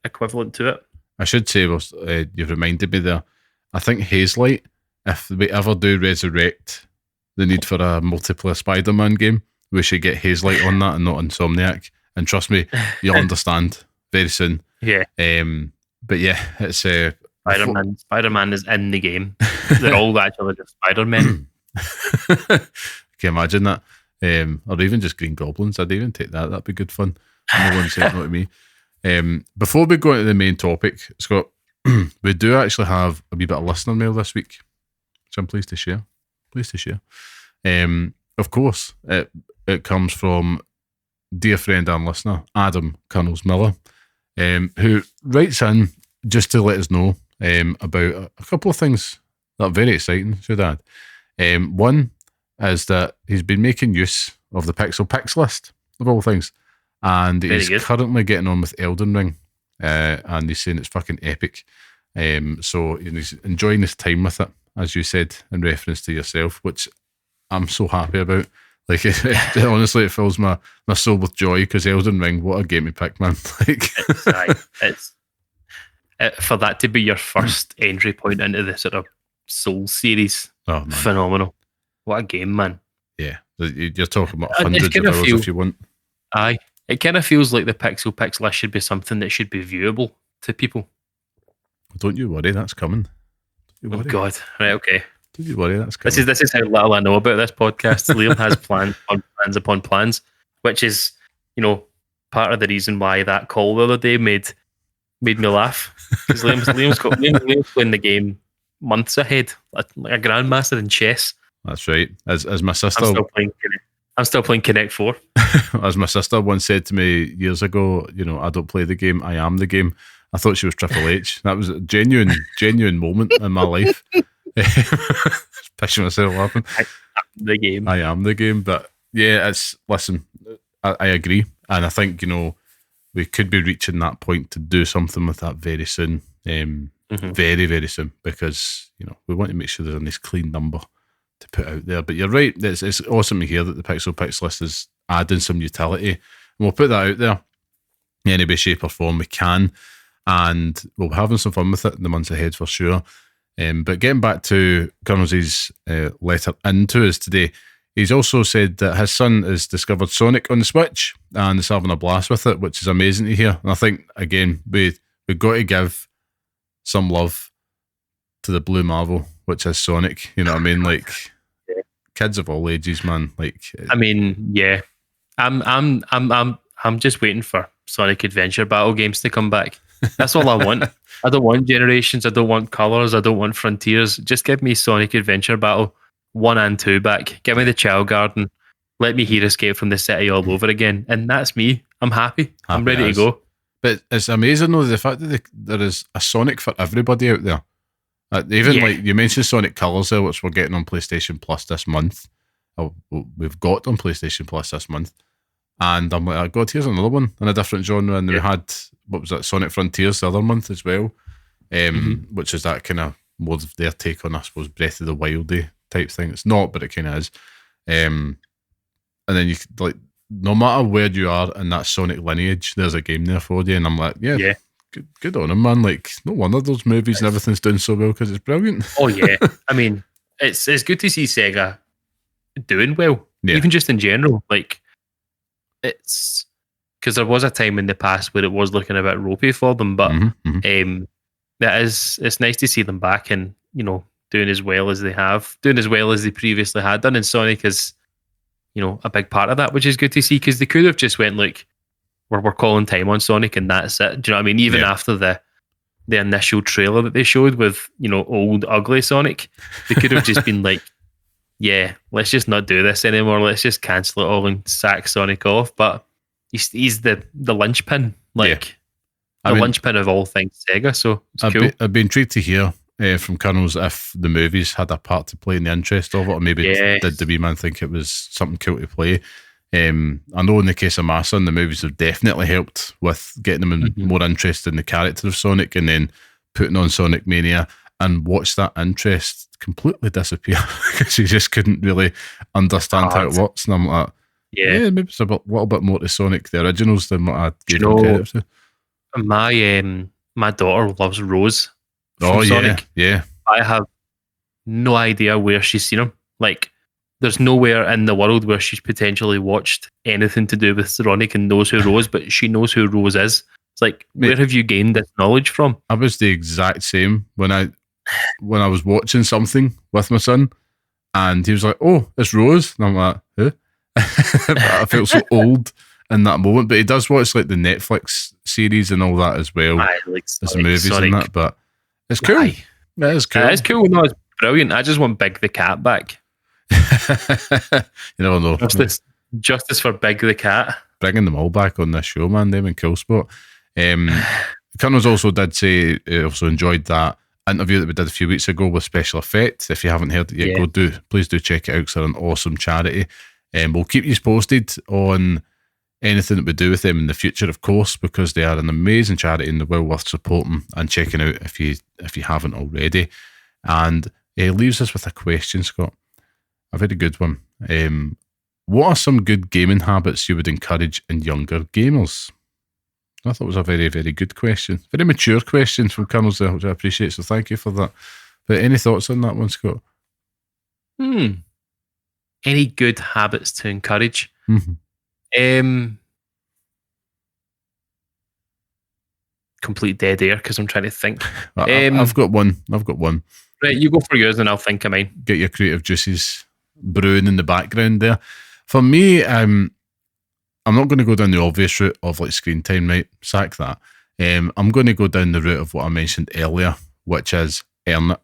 equivalent to it. I should say, you've reminded me there. I think Hazelight, if we ever do resurrect the need for a multiplayer Spider-Man game, we should get Hazelight on that and not Insomniac. And trust me, you'll understand very soon. Yeah. But yeah, it's Spider-Man is in the game. They're all actually just Spider-Man. Can you imagine that? Or even just Green Goblins. I'd even take that. That'd be good fun. No one said no to me. Before we go into the main topic, Scott, we do actually have a wee bit of listener mail this week, which I'm pleased to share. Of course, it comes from dear friend and listener, Adam Colonels Miller, who writes in just to let us know about a couple of things that are very exciting, should I add. One is that he's been making use of the Pixel Picks list, of all things, and he's currently getting on with Elden Ring, and he's saying it's fucking epic. So he's enjoying his time with it, as you said, in reference to yourself, which I'm so happy about. Like, honestly, it fills my soul with joy, because Elden Ring, what a game to pick, man. Like, it's for that to be your first entry point into the sort of Soul series. Oh, man. Phenomenal. What a game, man. Yeah, you're talking about hundreds of hours if you want. Aye. It kind of feels like the Pixel Picks list should be something that should be viewable to people. Don't you worry, that's coming. Oh, God. Right, okay. Don't you worry, that's coming. This is how little I know about this podcast. Liam has plans upon plans, which is, part of the reason why that call the other day made me laugh. Because Liam's playing the game months ahead, like a grandmaster in chess. That's right. As my sister, I'm still playing Connect 4. As my sister once said to me years ago, I don't play the game, I am the game. I thought she was Triple H. That was a genuine moment in my life. Picturing myself laughing. I am the game. But yeah, listen, I agree. And I think, we could be reaching that point to do something with that very soon. Very, very soon. Because, we want to make sure there's a nice clean number to put out there. But you're right, it's awesome to hear that the Pixel Picks list is adding some utility. And we'll put that out there in any way, shape or form we can. And we'll be having some fun with it in the months ahead for sure. But getting back to Colonel's letter into us today, he's also said that his son has discovered Sonic on the Switch and is having a blast with it, which is amazing to hear. And I think, again, we've got to give some love to the Blue Marvel, which is Sonic. You know what I mean? Like, kids of all ages, man. Like, I mean, yeah. I'm just waiting for Sonic Adventure Battle games to come back. That's all I want. I don't want Generations. I don't want Colors. I don't want Frontiers. Just give me Sonic Adventure Battle 1 and 2 back. Give me the Child Garden. Let me hear Escape from the City all over again. And that's me. I'm happy. I'm ready to go. But it's amazing, though, the fact that there is a Sonic for everybody out there. Like you mentioned Sonic Colors there, which we're getting on PlayStation Plus this month. We've got on PlayStation Plus this month. And I'm like, oh God, here's another one in a different genre. And we had, what was that, Sonic Frontiers the other month as well, which is that kind of more of their take on, I suppose, Breath of the Wildy type thing. It's not, but it kind of is. And then you like, no matter where you are in that Sonic lineage, there's a game there for you. And I'm like, yeah. Good on him, man. Like, no wonder those movies and everything's doing so well, because it's brilliant. Oh yeah, I mean, it's good to see Sega doing well, even just in general. Like, it's because there was a time in the past where it was looking a bit ropey for them, but it's nice to see them back and doing as well as they have, doing as well as they previously had done. And Sonic is a big part of that, which is good to see, because they could have just went like, we're calling time on Sonic and that's it. Do you know what I mean? Even after the initial trailer that they showed with old ugly Sonic, they could have just been like, yeah, let's just not do this anymore. Let's just cancel it all and sack Sonic off. But he's the linchpin, the linchpin of all things Sega. So it's cool. I'd be intrigued to hear from Kernels if the movies had a part to play in the interest of it, or maybe did the wee man think it was something cool to play. I know in the case of my son, the movies have definitely helped with getting him more interested in the character of Sonic, and then putting on Sonic Mania and watch that interest completely disappear because he just couldn't really understand how it works. And I'm like, maybe it's a little bit more to Sonic the originals than what I gave him credit to. My daughter loves Rose from Sonic. Yeah. I have no idea where she's seen him. Like, there's nowhere in the world where she's potentially watched anything to do with Sonic and knows who Rose, but she knows who Rose is. It's like, where have you gained this knowledge from? I was the exact same when I was watching something with my son, and he was like, "Oh, it's Rose," and I'm like, "Who?" I felt so old in that moment. But he does watch like the Netflix series and all that as well, as the movies Sonic. And that. But it's cool. It is cool. It's cool. No, it's brilliant. I just want Big the Cat back. You never know. Justice for Big the Cat. Bringing them all back on this show, man. Them in Cool Sport. Connors also did say he also enjoyed that interview that we did a few weeks ago with Special Effects. If you haven't heard it yet, please do check it out, because they're an awesome charity. We'll keep you posted on anything that we do with them in the future, of course, because they are an amazing charity and they're well worth supporting and checking out if you haven't already. And it leaves us with a question, Scott. A very good one. What are some good gaming habits you would encourage in younger gamers? I thought it was a very, very good question. Very mature question from Colonel there, which I appreciate, so thank you for that. But any thoughts on that one, Scott? Any good habits to encourage? Complete dead air because I'm trying to think. I've got one. Right, you go for yours and I'll think of mine. Get your creative juices brewing in the background there. For me, I'm not going to go down the obvious route of like screen time, right? Sack that. I'm going to go down the route of what I mentioned earlier, which is earn it,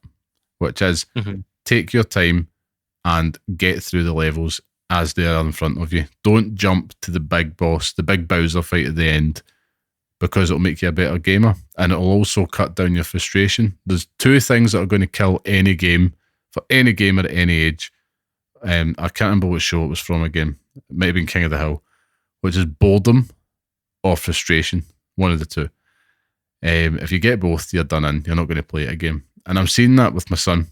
which is take your time and get through the levels as they are in front of you. Don't jump to the big boss, the big Bowser fight at the end, because it'll make you a better gamer, and it'll also cut down your frustration. There's two things that are going to kill any game, for any gamer at any age. I can't remember which show it was from again. It might have been King of the Hill, which is boredom or frustration. One of the two. If you get both, you're done in. You're not going to play it again. And I'm seeing that with my son.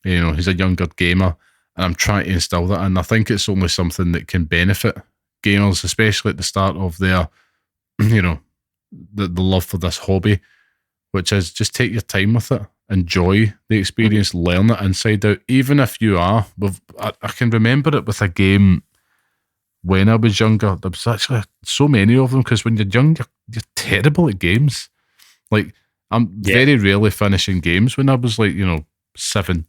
He's a younger gamer, and I'm trying to instill that. And I think it's only something that can benefit gamers, especially at the start of their, the love for this hobby, which is just take your time with it. Enjoy the experience, learn it inside out. Even if you are, I can remember it with a game when I was younger. There was actually so many of them, because when you're young, you're terrible at games. Like, I'm very rarely finishing games when I was 7,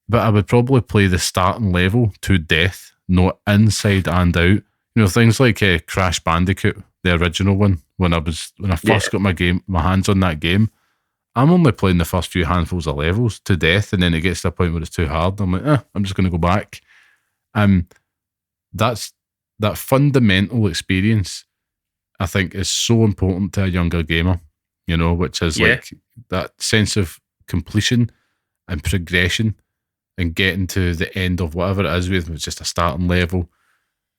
but I would probably play the starting level to death, not inside and out. Things like Crash Bandicoot, the original one. When I first got my hands on that game, I'm only playing the first few handfuls of levels to death, and then it gets to a point where it's too hard. I'm like, I'm just going to go back. That's that fundamental experience, I think, is so important to a younger gamer, which is like that sense of completion and progression and getting to the end of whatever it is, with just a starting level.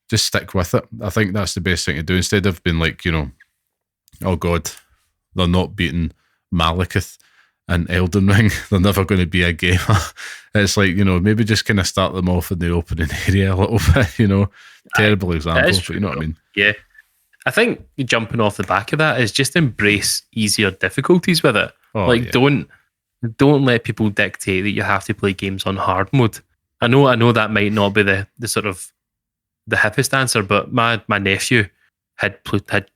Just stick with it. I think that's the best thing to do, instead of being like, oh God, they're not beating Malekith and Elden Ring, they're never going to be a gamer. It's like, maybe just kind of start them off in the opening area a little bit, Terrible example, but you know what I mean? Yeah. I think jumping off the back of that is just embrace easier difficulties with it. Don't let people dictate that you have to play games on hard mode. I know that might not be the sort of the hippest answer, but my nephew, had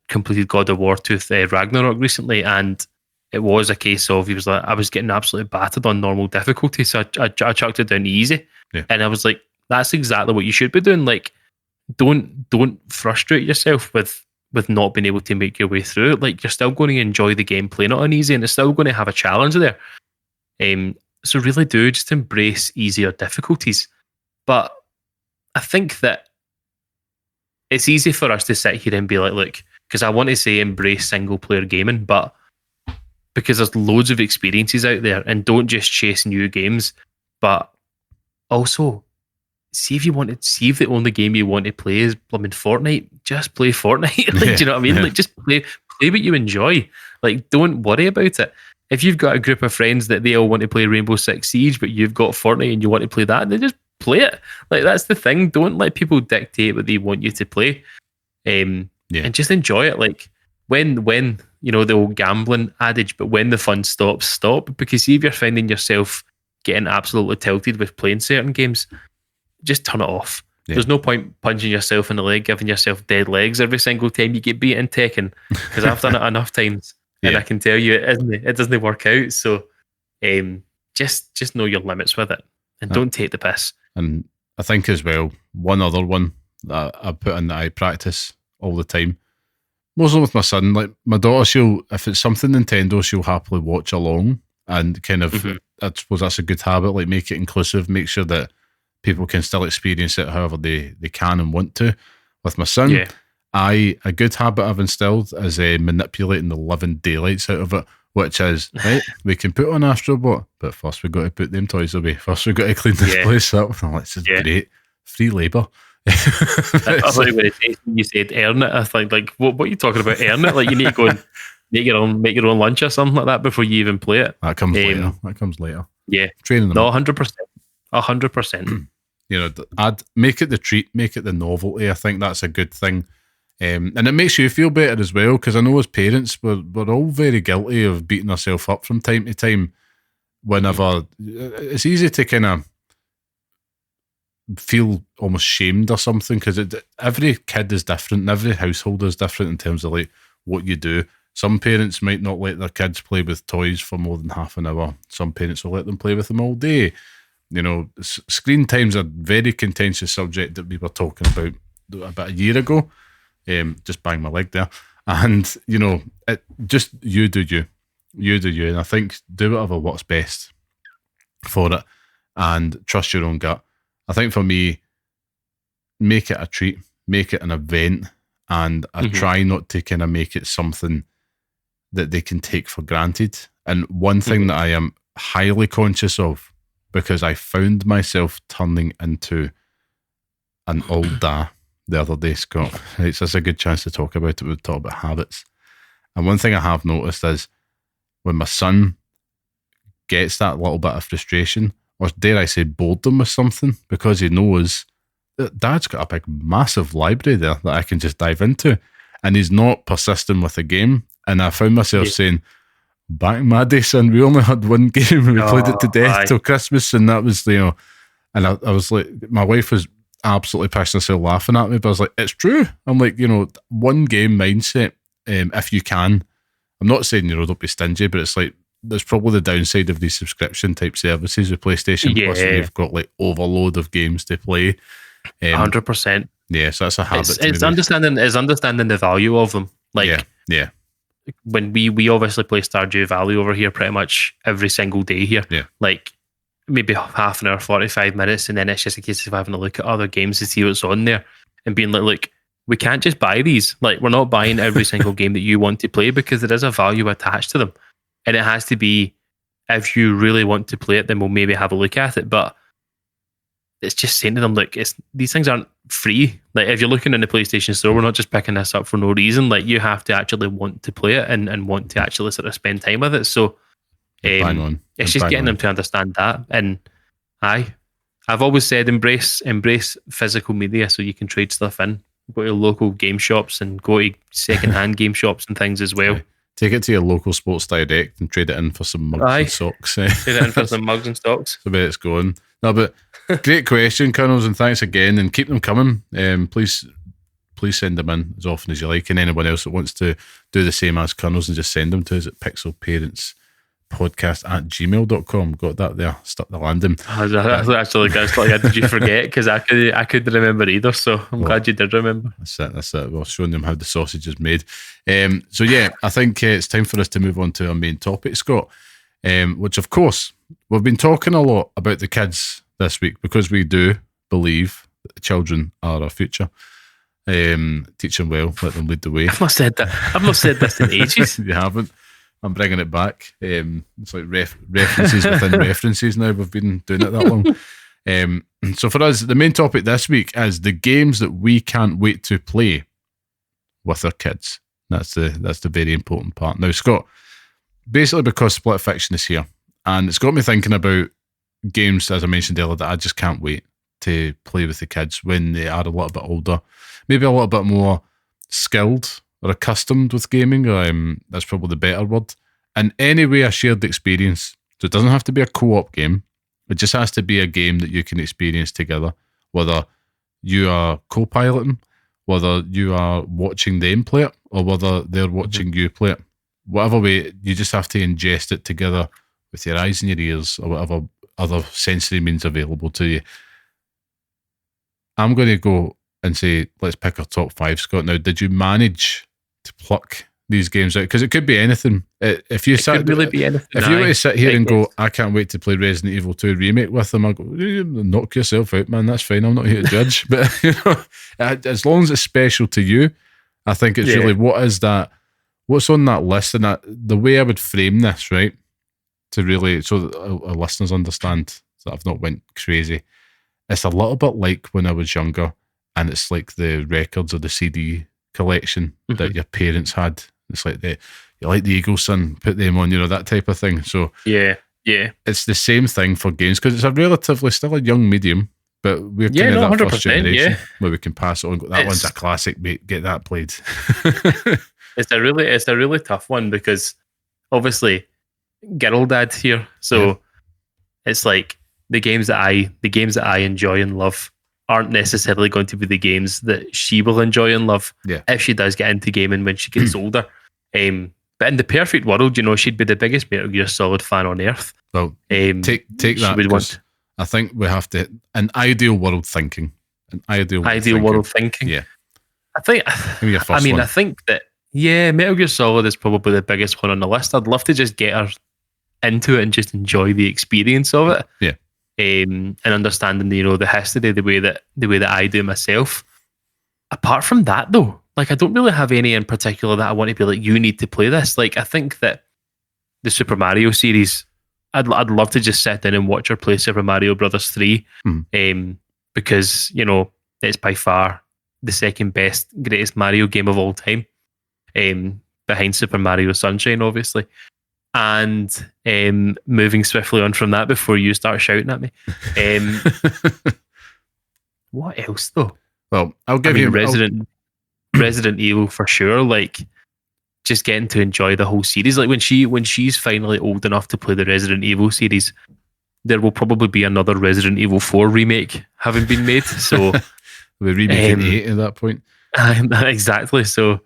completed God of War with Ragnarok recently, and it was a case of he was like, I was getting absolutely battered on normal difficulty, so I chucked it down to easy, and I was like, that's exactly what you should be doing. Like, don't frustrate yourself with not being able to make your way through it. Like, you're still going to enjoy the game playing it on easy, and it's still going to have a challenge there. So really do just embrace easier difficulties. But I think that it's easy for us to sit here and be like, look, because I want to say embrace single player gaming, but because there's loads of experiences out there, and don't just chase new games, but also see if the only game you want to play is Fortnite, just play Fortnite. Like, do you know what I mean? Like, just play what you enjoy. Like, don't worry about it. If you've got a group of friends that they all want to play Rainbow Six Siege, but you've got Fortnite and you want to play that, then just play it. Like, that's the thing. Don't let people dictate what they want you to play. And just enjoy it. Like, when the old gambling adage, but when the fun stops, stop. Because see if you're finding yourself getting absolutely tilted with playing certain games, just turn it off. There's no point punching yourself in the leg, giving yourself dead legs every single time you get beat in Tekken, because I've done it enough times, and I can tell you it doesn't work out. So just know your limits with it, and don't take the piss. And I think as well, one other one that I put in that I practice all the time, mostly with my son. Like, my daughter, if it's something Nintendo, she'll happily watch along, and kind of, I suppose that's a good habit. Like, make it inclusive, make sure that people can still experience it however they can and want to. With my son, a good habit I've instilled is manipulating the living daylights out of it, which is, right, we can put on Astrobot, but first we've got to put them toys away. First we've got to clean this place up. I'm like, this is great. Free labour. I thought when you said earn it, I think, like, what are you talking about, earn it? Like, you need to go and make your own lunch or something like that before you even play it. That comes later. Yeah. Training them. No, 100%. 100%. You know, make it the treat, make it the novelty. I think that's a good thing. And it makes you feel better as well, because I know as parents, we're all very guilty of beating ourselves up from time to time. Whenever it's easy to kind of feel almost shamed or something, because every kid is different and every household is different in terms of like what you do. Some parents might not let their kids play with toys for more than half an hour. Some parents will let them play with them all day. You know, screen time's a very contentious subject that we were talking about a year ago. Just bang my leg there. And, you know, you do you. And I think do whatever works best for it and trust your own gut. I think for me, make it a treat, make it an event, and I try not to kind of make it something that they can take for granted. And one thing that I am highly conscious of, because I found myself turning into an old da the other day, Scott. It's just a good chance to talk about it. We'll talk about habits. And one thing I have noticed is when my son gets that little bit of frustration, or dare I say boredom with something, because he knows that Dad's got a big, massive library there that I can just dive into, and he's not persistent with the game. And I found myself saying, back in my day, son, we only had one game and we played it to death till Christmas, and that was, you know, and I was like, my wife was absolutely pissing herself laughing at me, but I was like, it's true. I'm like, you know, one game mindset, if you can. I'm not saying, you know, don't be stingy, but it's like, there's probably the downside of these subscription type services with PlayStation Plus, and you've got like overload of games to play. 100%. Yeah, so that's a habit. It's understanding the value of them. Like, yeah. When we obviously play Stardew Valley over here pretty much every single day here. Yeah. Like, maybe half an hour, 45 minutes, and then it's just a case of having a look at other games to see what's on there and being like, look, we can't just buy these. Like, we're not buying every single game that you want to play, because there is a value attached to them. And it has to be, if you really want to play it, then we'll maybe have a look at it. But it's just saying to them, look, these things aren't free. Like, if you're looking in the PlayStation Store, we're not just picking this up for no reason. Like, you have to actually want to play it and want to actually sort of spend time with it. So it's just getting them to understand that. And I've always said embrace physical media so you can trade stuff in. Go to local game shops and go to second-hand game shops and things as well. Take it to your local Sports Direct and trade it in for some mugs and socks. Trade it in for some mugs and socks. The way it's going. No, but great question, Colonels, and thanks again, and keep them coming. Please please send them in as often as you like. And anyone else that wants to do the same as Colonels and just send them to us at pixelparentspodcast@gmail.com. Got that there, stuck the landing. I was like, did you forget? Because I couldn't remember either, so I'm glad you did remember. That's it. We're showing them how the sausage is made. So yeah, I think it's time for us to move on to our main topic, Scott, which of course, we've been talking a lot about the kids this week because we do believe that the children are our future. Teach them well, let them lead the way. I've not said that. I've not said this in ages. You haven't. I'm bringing it back. It's like references within references now. We've been doing it that long. So for us, the main topic this week is the games that we can't wait to play with our kids. That's the very important part. Now, Scott, basically because Split Fiction is here, and it's got me thinking about games, as I mentioned earlier, that I just can't wait to play with the kids when they are a little bit older, maybe a little bit more skilled or accustomed with gaming. That's probably the better word. And anyway, a shared experience. So it doesn't have to be a co-op game. It just has to be a game that you can experience together, whether you are co-piloting, whether you are watching them play it, or whether they're watching you play it. Whatever way, you just have to ingest it together with your eyes and your ears or whatever other sensory means available to you. I'm going to go and say, let's pick our top 5, Scott. Now, did you manage to pluck these games out? Because it could be anything. If you could really be anything. If you were to sit here and go, I can't wait to play Resident Evil 2 Remake with them, I go, knock yourself out, man. That's fine. I'm not here to judge. But as long as it's special to you, I think it's really, what is that? What's on that list? And the way I would frame this, right, to really, so that our listeners understand that I've not went crazy. It's a little bit like when I was younger, and it's like the records or the CD collection that your parents had. It's like you like the Eagles, son, put them on, that type of thing. So yeah, it's the same thing for games because it's a relatively still a young medium, but we're kind of that first generation where we can pass it on. That one's a classic, mate. Get that played. It's a really tough one because obviously girl dad here, so it's like the games that I enjoy and love aren't necessarily going to be the games that she will enjoy and love if she does get into gaming when she gets older. But in the perfect world, she'd be the biggest Metal Gear Solid fan on earth. Well, take that. I think we have to an ideal world thinking. World thinking. Yeah, I think that Metal Gear Solid is probably the biggest one on the list. I'd love to just get her into it and just enjoy the experience of it. Yeah. And understanding the history the way that I do myself. Apart from that though, like I don't really have any in particular that I want to be like, you need to play this. Like I think that the Super Mario series, I'd love to just sit down and watch her play Super Mario Brothers 3. Because it's by far the second best, greatest Mario game of all time. Behind Super Mario Sunshine, obviously. And moving swiftly on from that before you start shouting at me. What else though? Well, I'll give you Resident Evil for sure. Like just getting to enjoy the whole series. Like when she's finally old enough to play the Resident Evil series, there will probably be another Resident Evil 4 remake having been made. So we're remaking 8 at that point. Exactly. So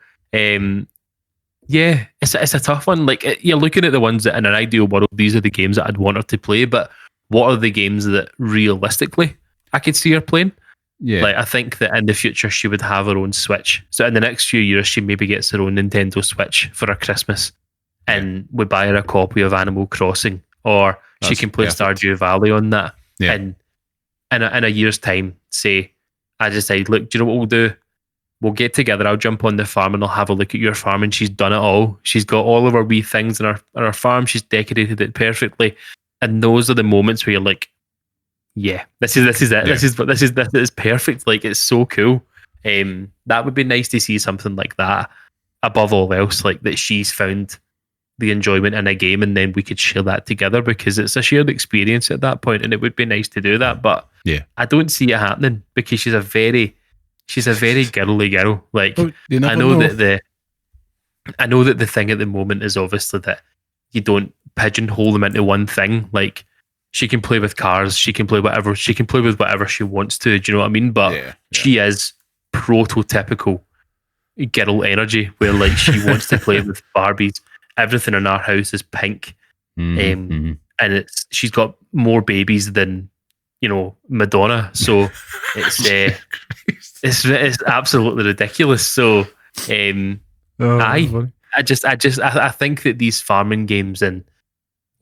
yeah, it's a tough one. Like you're looking at the ones that in an ideal world, these are the games that I'd want her to play. But what are the games that realistically I could see her playing? Yeah, like I think that in the future she would have her own Switch. So in the next few years, she maybe gets her own Nintendo Switch for her Christmas, and we buy her a copy of Animal Crossing, or she can play Stardew Valley on that. Yeah. And in a year's time, say I decide, look, do you know what we'll do? We'll get together. I'll jump on the farm and I'll have a look at your farm. And she's done it all. She's got all of her wee things in her farm. She's decorated it perfectly. And those are the moments where you're like, yeah, this is it. Yeah. This is perfect. Like it's so cool. That would be nice to see something like that. Above all else, like that she's found the enjoyment in a game, and then we could share that together because it's a shared experience at that point, and it would be nice to do that. But yeah, I don't see it happening because she's a very girly girl. Like I know that the thing at the moment is obviously that you don't pigeonhole them into one thing. Like she can play with cars, she can play with whatever she wants to. Do you know what I mean? But she is prototypical girl energy, where like she wants to play with Barbies. Everything in our house is pink, and she's got more babies than Madonna. So it's absolutely ridiculous. So I think that these farming games and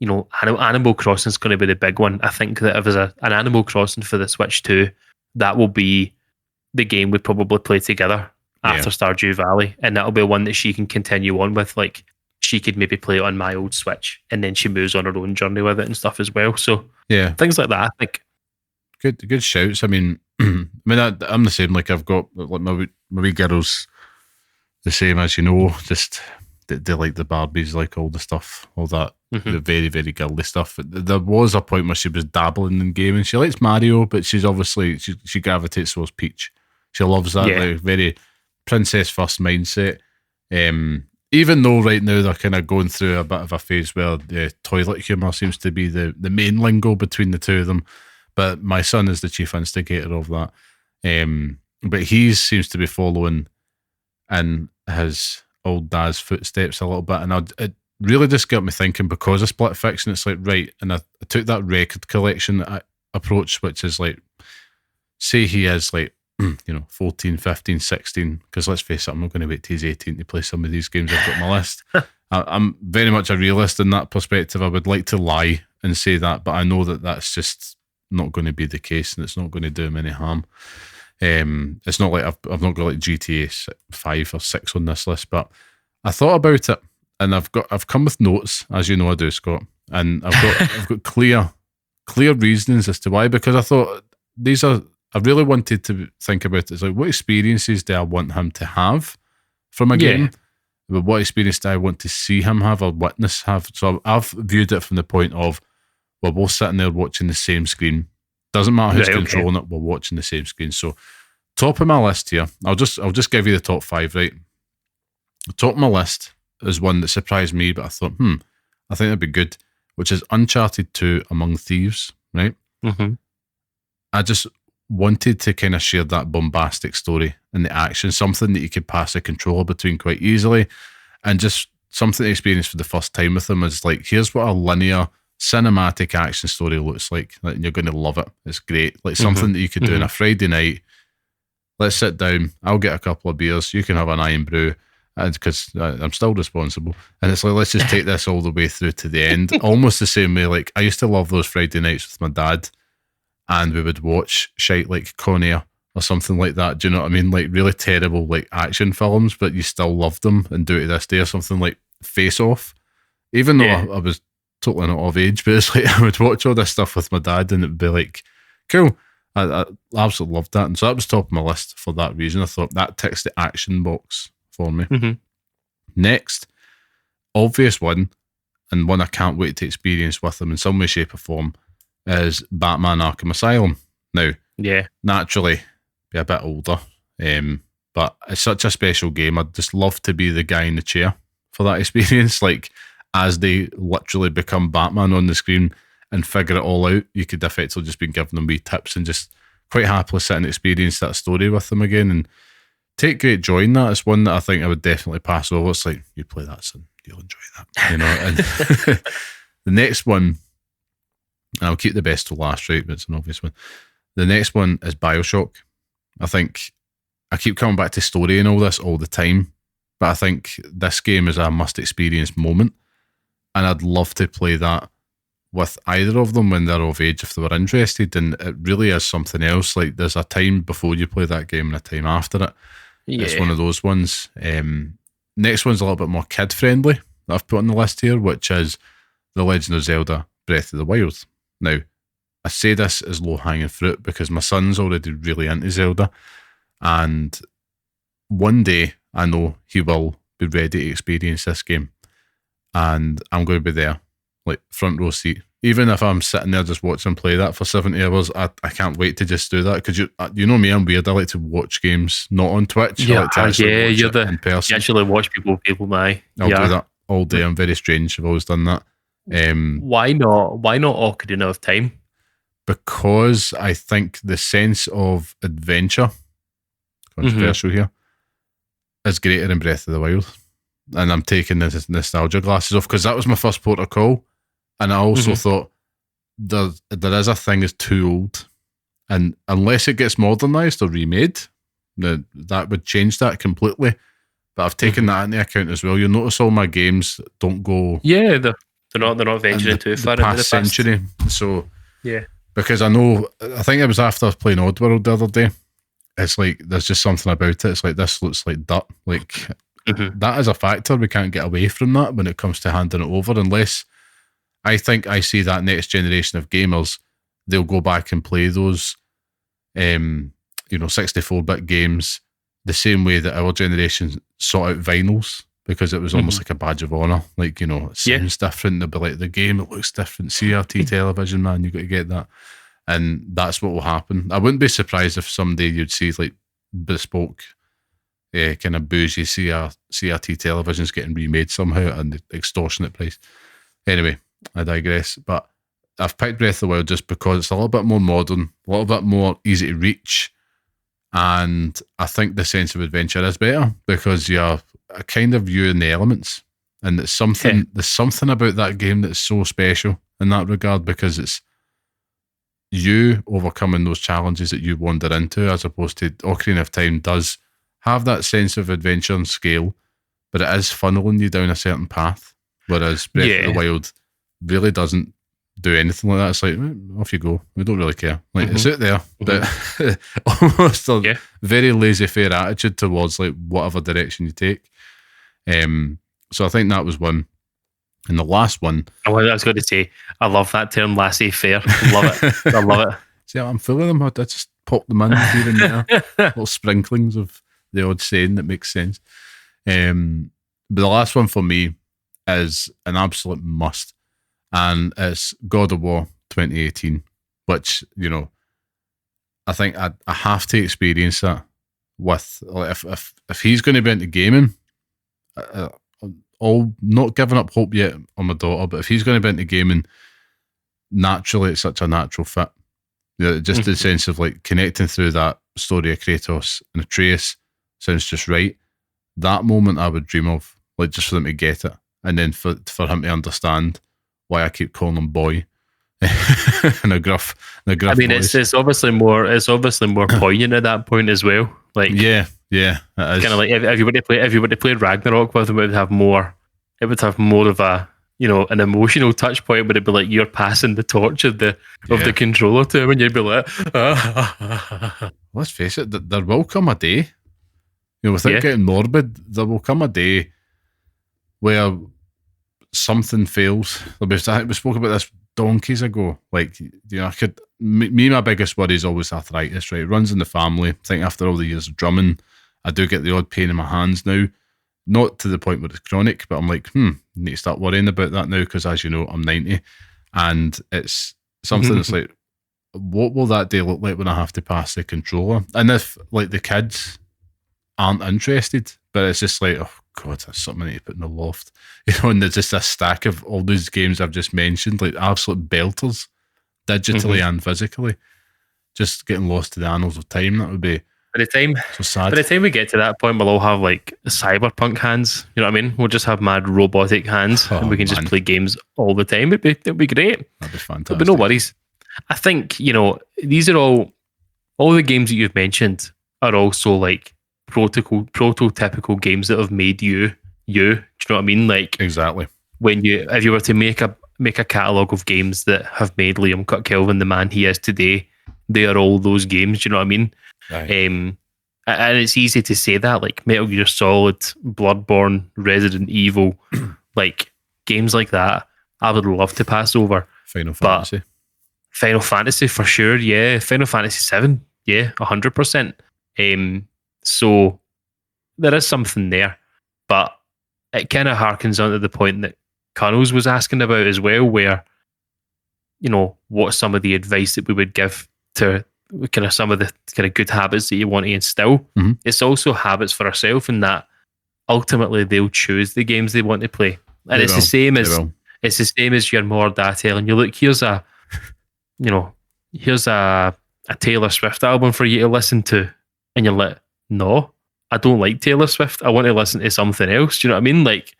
Animal Crossing is going to be the big one. I think that if there's an Animal Crossing for the Switch 2, that will be the game we probably play together after Stardew Valley, and that'll be one that she can continue on with. Like, she could maybe play it on my old Switch, and then she moves on her own journey with it and stuff as well. So things like that, I think. Good shouts. I mean, I'm the same. Like, I've got like my wee girls the same as just they like the Barbies, like all the stuff, all that, the very, very girly stuff. There was a point where she was dabbling in gaming. She likes Mario, but she's obviously she gravitates towards Peach. She loves that like very princess first mindset. Even though right now they're kind of going through a bit of a phase where the toilet humour seems to be the main lingo between the two of them. But my son is the chief instigator of that. But he seems to be following in his old dad's footsteps a little bit. And it really just got me thinking, because of Split Fiction, it's like, right, and I took that record collection approach, which is like, say he is like, 14, 15, 16, because let's face it, I'm not going to wait till he's 18 to play some of these games I've got on my list. I'm very much a realist in that perspective. I would like to lie and say that, but I know that that's just not going to be the case, and it's not going to do him any harm. It's not like I've not got like GTA 5 or 6 on this list, but I thought about it, and I've come with notes, as you know I do, Scott, and I've got clear reasonings as to why, because I thought I really wanted to think about it. It's like, what experiences do I want him to have from a game? But what experience do I want to see him have or witness have? So I've viewed it from the point of, well, we're sitting there watching the same screen. Doesn't matter who's controlling it, we're watching the same screen. So top of my list here, I'll just give you the top 5, right? The top of my list is one that surprised me, but I thought, I think that'd be good, which is Uncharted 2 Among Thieves, right? Mm-hmm. I just wanted to kind of share that bombastic story and the action, something that you could pass a controller between quite easily, and just something to experience for the first time with them is like, here's what a linear cinematic action story looks like, and you're going to love it. It's great. Like something that you could do on a Friday night. Let's sit down, I'll get a couple of beers, you can have an iron brew, because I'm still responsible, and it's like, let's just take this all the way through to the end. Almost the same way, like I used to love those Friday nights with my dad, and we would watch shite like Con Air or something like that. Do you know what I mean? Like really terrible like action films, but you still loved them and do it to this day. Or something like Face Off. Even though I was totally not of age, but it's like I would watch all this stuff with my dad and it would be like, cool. I absolutely loved that. And so that was top of my list for that reason. I thought that ticks the action box for me. Mm-hmm. Next, obvious one, and one I can't wait to experience with them in some way, shape or form, is Batman Arkham Asylum. Now, naturally, be a bit older, but it's such a special game. I'd just love to be the guy in the chair for that experience. Like, as they literally become Batman on the screen and figure it all out, you could effectively just be giving them wee tips and just quite happily sit and experience that story with them again and take great joy in that. It's one that I think I would definitely pass over. It's like, you play that, son, you'll enjoy that. And the next one, I'll keep the best to last, right? But it's an obvious one. The next one is BioShock. I think I keep coming back to story and all this all the time, but I think this game is a must experience moment, and I'd love to play that with either of them when they're of age if they were interested. And it really is something else. Like, there's a time before you play that game and a time after it. It's one of those ones. Next one's a little bit more kid friendly that I've put on the list here, which is The Legend of Zelda Breath of the Wild. Now, I say this as low-hanging fruit because my son's already really into Zelda, and one day I know he will be ready to experience this game, and I'm going to be there, like front row seat. Even if I'm sitting there just watching him play that for 70 hours, I can't wait to just do that, because you know me, I'm weird. I like to watch games not on Twitch. I like to actually watch it in person. You actually watch people my. I'll do that all day. I'm very strange. I've always done that. Why not Ocarina of Time? Because I think the sense of adventure, controversial here, is greater than Breath of the Wild. And I'm taking the nostalgia glasses off because that was my first port of call. And I also thought there is a thing is too old. And unless it gets modernised or remade, that would change that completely. But I've taken that into account as well. You'll notice all my games don't go... Yeah, they're not venturing too far into the past century. So, yeah. Because I think it was after playing Oddworld the other day, it's like, there's just something about it. It's like, this looks like dirt. Like, that is a factor. We can't get away from that when it comes to handing it over, unless I think I see that next generation of gamers, they'll go back and play those 64-bit games the same way that our generation sought out vinyls, because it was almost like a badge of honour. Like, it sounds different. They'll be like, the game, it looks different. CRT television, man, you got to get that. And that's what will happen. I wouldn't be surprised if someday you'd see like bespoke, kind of bougie CRT televisions getting remade somehow at an extortionate price. Anyway, I digress. But I've picked Breath of the Wild just because it's a little bit more modern, a little bit more easy to reach. And I think the sense of adventure is better because you're kind of viewing the elements. And there's something about that game that's so special in that regard, because it's you overcoming those challenges that you wander into, as opposed to Ocarina of Time does have that sense of adventure and scale, but it is funneling you down a certain path, whereas Breath of the Wild really doesn't do anything like that. It's like, off you go. We don't really care. Like, it's out there, but almost a very laissez-faire attitude towards like whatever direction you take. So I think that was one. And the last one... I was going to say, I love that term, laissez-faire. Love it. I love it. See, I'm full of them. I just pop them in here and there. Little sprinklings of the odd saying that makes sense. But the last one for me is an absolute must. And it's God of War 2018, which, I think I have to experience that with... If he's going to be into gaming... not giving up hope yet on my daughter, but if he's going to be into gaming, naturally it's such a natural fit. Just the sense of like connecting through that story of Kratos and Atreus sounds just right. That moment I would dream of, like just for them to get it, and then for him to understand why I keep calling him boy. and a gruff. I mean, it's obviously more poignant at that point as well. Like, yeah, it is. Kind of like if everybody played Ragnarok with him, it would have more of a an emotional touch point. But it'd be like you're passing the torch of the controller to him, and you'd be like, let's face it, there will come a day, without getting morbid, there will come a day where something fails. We spoke about this donkeys ago. Like, my biggest worry is always arthritis, right? It runs in the family. I think after all the years of drumming, I do get the odd pain in my hands now. Not to the point where it's chronic, but I'm like, need to start worrying about that now, because as you know, I'm 90. And it's something that's like, what will that day look like when I have to pass the controller? And if like the kids aren't interested, but it's just like, oh God, that's something I need to put in the loft. And there's just a stack of all these games I've just mentioned, like absolute belters, digitally and physically, just getting lost to the annals of time. That would be so sad. By the time we get to that point, we'll all have like cyberpunk hands. You know what I mean? We'll just have mad robotic hands, and we can just play games all the time. It'd be great. That'd be fantastic. There'd be no worries. I think these are all the games that you've mentioned are also like prototypical games that have made you. Do you know what I mean? Like, exactly. If you were to make a catalogue of games that have made Liam Kelvin the man he is today, they are all those games. Do you know what I mean? Right. And it's easy to say that, like Metal Gear Solid, Bloodborne, Resident Evil, like games like that, I would love to pass over. Final Fantasy for sure, yeah. Final Fantasy 7, yeah, 100%. So there is something there, but it kind of harkens on to the point that Cunnles was asking about as well, where, what's some of the advice that we would give to kind of some of the kind of good habits that you want to instill. It's also habits for ourselves, in that ultimately they'll choose the games they want to play. And it's the same as your more dad telling you, look, here's a Taylor Swift album for you to listen to, and you're like, no, I don't like Taylor Swift. I want to listen to something else. Do you know what I mean? Like,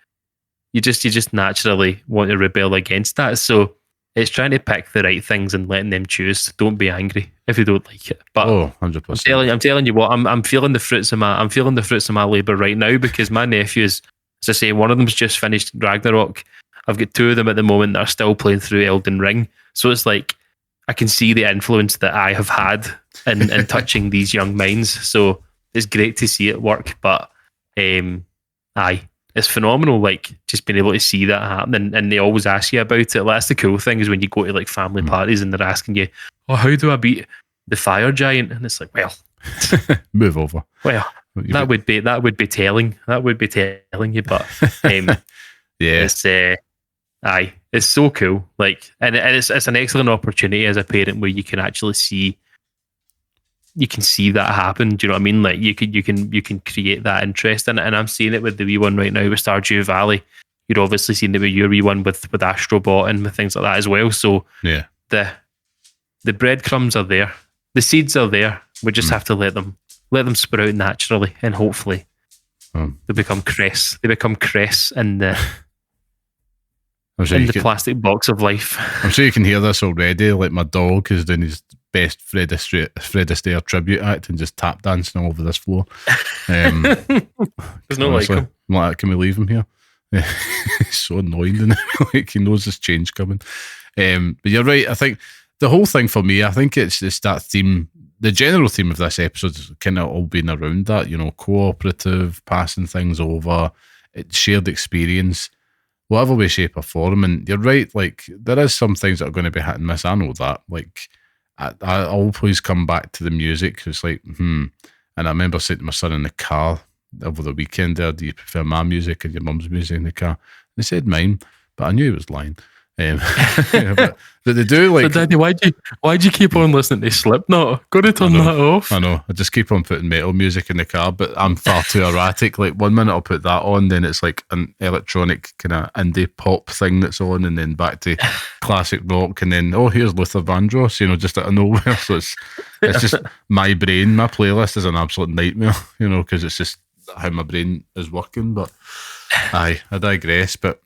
you just naturally want to rebel against that. So it's trying to pick the right things and letting them choose. Don't be angry if you don't like it. But 100%. I'm telling you what, I'm feeling the fruits of my labour right now, because my nephews, as I say, one of them's just finished Ragnarok. I've got two of them at the moment that are still playing through Elden Ring. So it's like I can see the influence that I have had in touching these young minds. So it's great to see it work. But it's phenomenal, like, just being able to see that happen, and they always ask you about it. Like, that's the cool thing, is when you go to like family parties and they're asking you, oh, how do I beat the fire giant? And it's like, well, move over. Well, that would be telling. That would be telling you. But yeah, it's so cool. Like, and it's an excellent opportunity as a parent where you can actually see. You can see that happen. Do you know what I mean? Like, you can create that interest, and I'm seeing it with the wee one right now with Stardew Valley. You're obviously seeing it with your wee one with Astrobot and with things like that as well. So yeah, the breadcrumbs are there, the seeds are there. We just have to let them sprout naturally, and hopefully they become cress. They become cress in the plastic box of life. I'm sure you can hear this already. Like, my dog is doing his best Fred Astaire tribute act and just tap dancing all over this floor. There's no like him. I'm like, can we leave him here? He's so annoying, and like, he knows there's change coming. But you're right. I think the whole thing for me, I think it's that theme. The general theme of this episode has kind of all been around that, you know, cooperative, passing things over, shared experience, whatever way, shape or form. And you're right, like, there is some things that are going to be hit and miss. I know that. Like, I always come back to the music. It's like, And I remember saying to my son in the car over the weekend there, do you prefer my music or your mum's music in the car? And he said mine, but I knew he was lying. But they do, like... So Daddy, why'd you keep on listening to Slipknot? Got to turn that off. I know. I just keep on putting metal music in the car, but I'm far too erratic. Like, 1 minute I'll put that on, then it's like an electronic kind of indie pop thing that's on, and then back to classic rock, and then, oh, here's Luther Vandross, you know, just out of nowhere. So it's just my brain. My playlist is an absolute nightmare, you know, because it's just how my brain is working. But I digress. But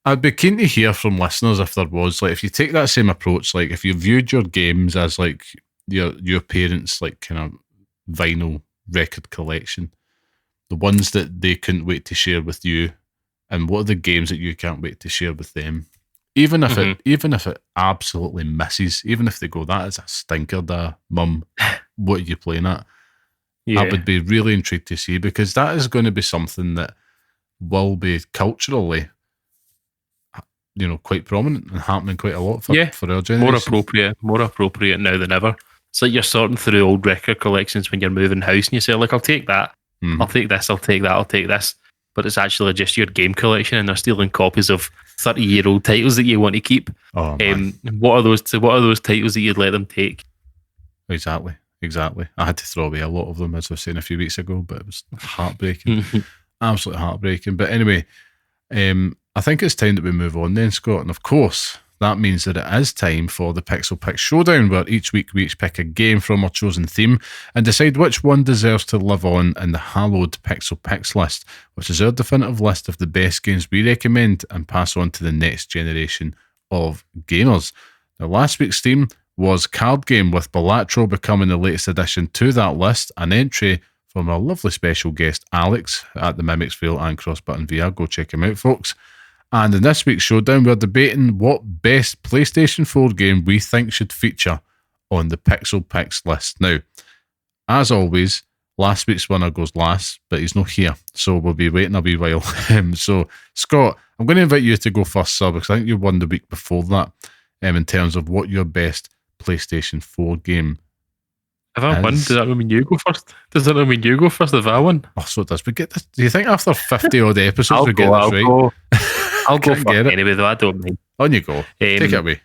I'd be keen to hear from listeners if there was, like, if you take that same approach, like, if you viewed your games as like your parents' like kind of vinyl record collection, the ones that they couldn't wait to share with you, and what are the games that you can't wait to share with them, even if it absolutely misses, even if they go, that is a stinker, da mum, what are you playing at? Yeah. I would be really intrigued to see, because that is going to be something that will be culturally, you know, quite prominent and happening quite a lot for our generation. More appropriate now than ever. It's like you're sorting through old record collections when you're moving house, and you say, like, I'll take that, I'll take this, I'll take that, I'll take this. But it's actually just your game collection, and they're stealing copies of 30-year-old titles that you want to keep. Oh, what are those titles that you'd let them take? Exactly. I had to throw away a lot of them, as I was saying a few weeks ago, but it was heartbreaking. Absolutely heartbreaking. But anyway, I think it's time that we move on then, Scott. And of course, that means that it is time for the Pixel Picks Showdown, where each week we each pick a game from our chosen theme and decide which one deserves to live on in the hallowed Pixel Picks list, which is our definitive list of the best games we recommend and pass on to the next generation of gamers. Now, last week's theme was Card Game, with Balatro becoming the latest addition to that list, an entry from our lovely special guest Alex at the Mimicsville and Crossbutton VR. Go check him out, folks. And in this week's showdown, we're debating what best PlayStation 4 game we think should feature on the Pixel Picks list. Now, as always, last week's winner goes last, but he's not here, so we'll be waiting a wee while. So, Scott, I'm going to invite you to go first, sir, because I think you won the week before that, in terms of what your best PlayStation 4 game If I won, does that mean you go first? Does that mean you go first if I win? Oh, so it does. We get this. Do you think after 50 odd episodes we get this right? I'll go first anyway, though. I don't mind. On you go. Take it away.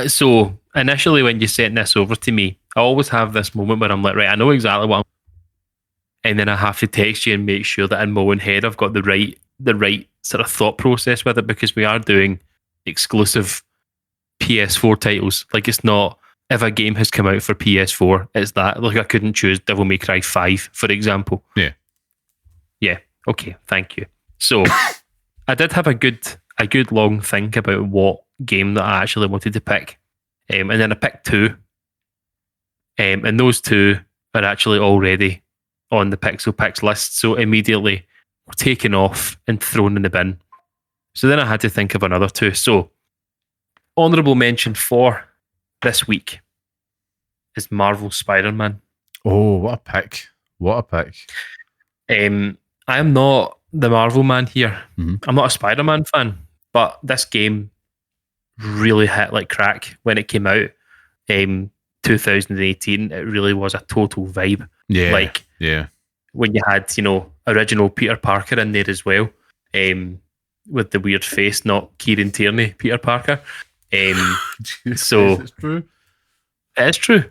So, initially when you sent this over to me, I always have this moment where I'm like, right, I know exactly what I'm... And then I have to text you and make sure that in my own head I've got the right sort of thought process with it, because we are doing exclusive PS4 titles. Like, it's not if a game has come out for PS4, it's that. Like, I couldn't choose Devil May Cry 5, for example. Yeah. Yeah. Okay. Thank you. So I did have a good long think about what game that I actually wanted to pick. And then I picked two. And those two are actually already on the Pixel Picks list. So immediately were taken off and thrown in the bin. So then I had to think of another two. So honourable mention for this week is Marvel Spider-Man. Oh, what a pick. What a pick. I am not the Marvel man here. Mm-hmm. I'm not a Spider-Man fan, but this game really hit like crack when it came out. 2018, it really was a total vibe. Yeah. Like, yeah. When you had, original Peter Parker in there as well, with the weird face, not Kieran Tierney Peter Parker. So it's true. It is true.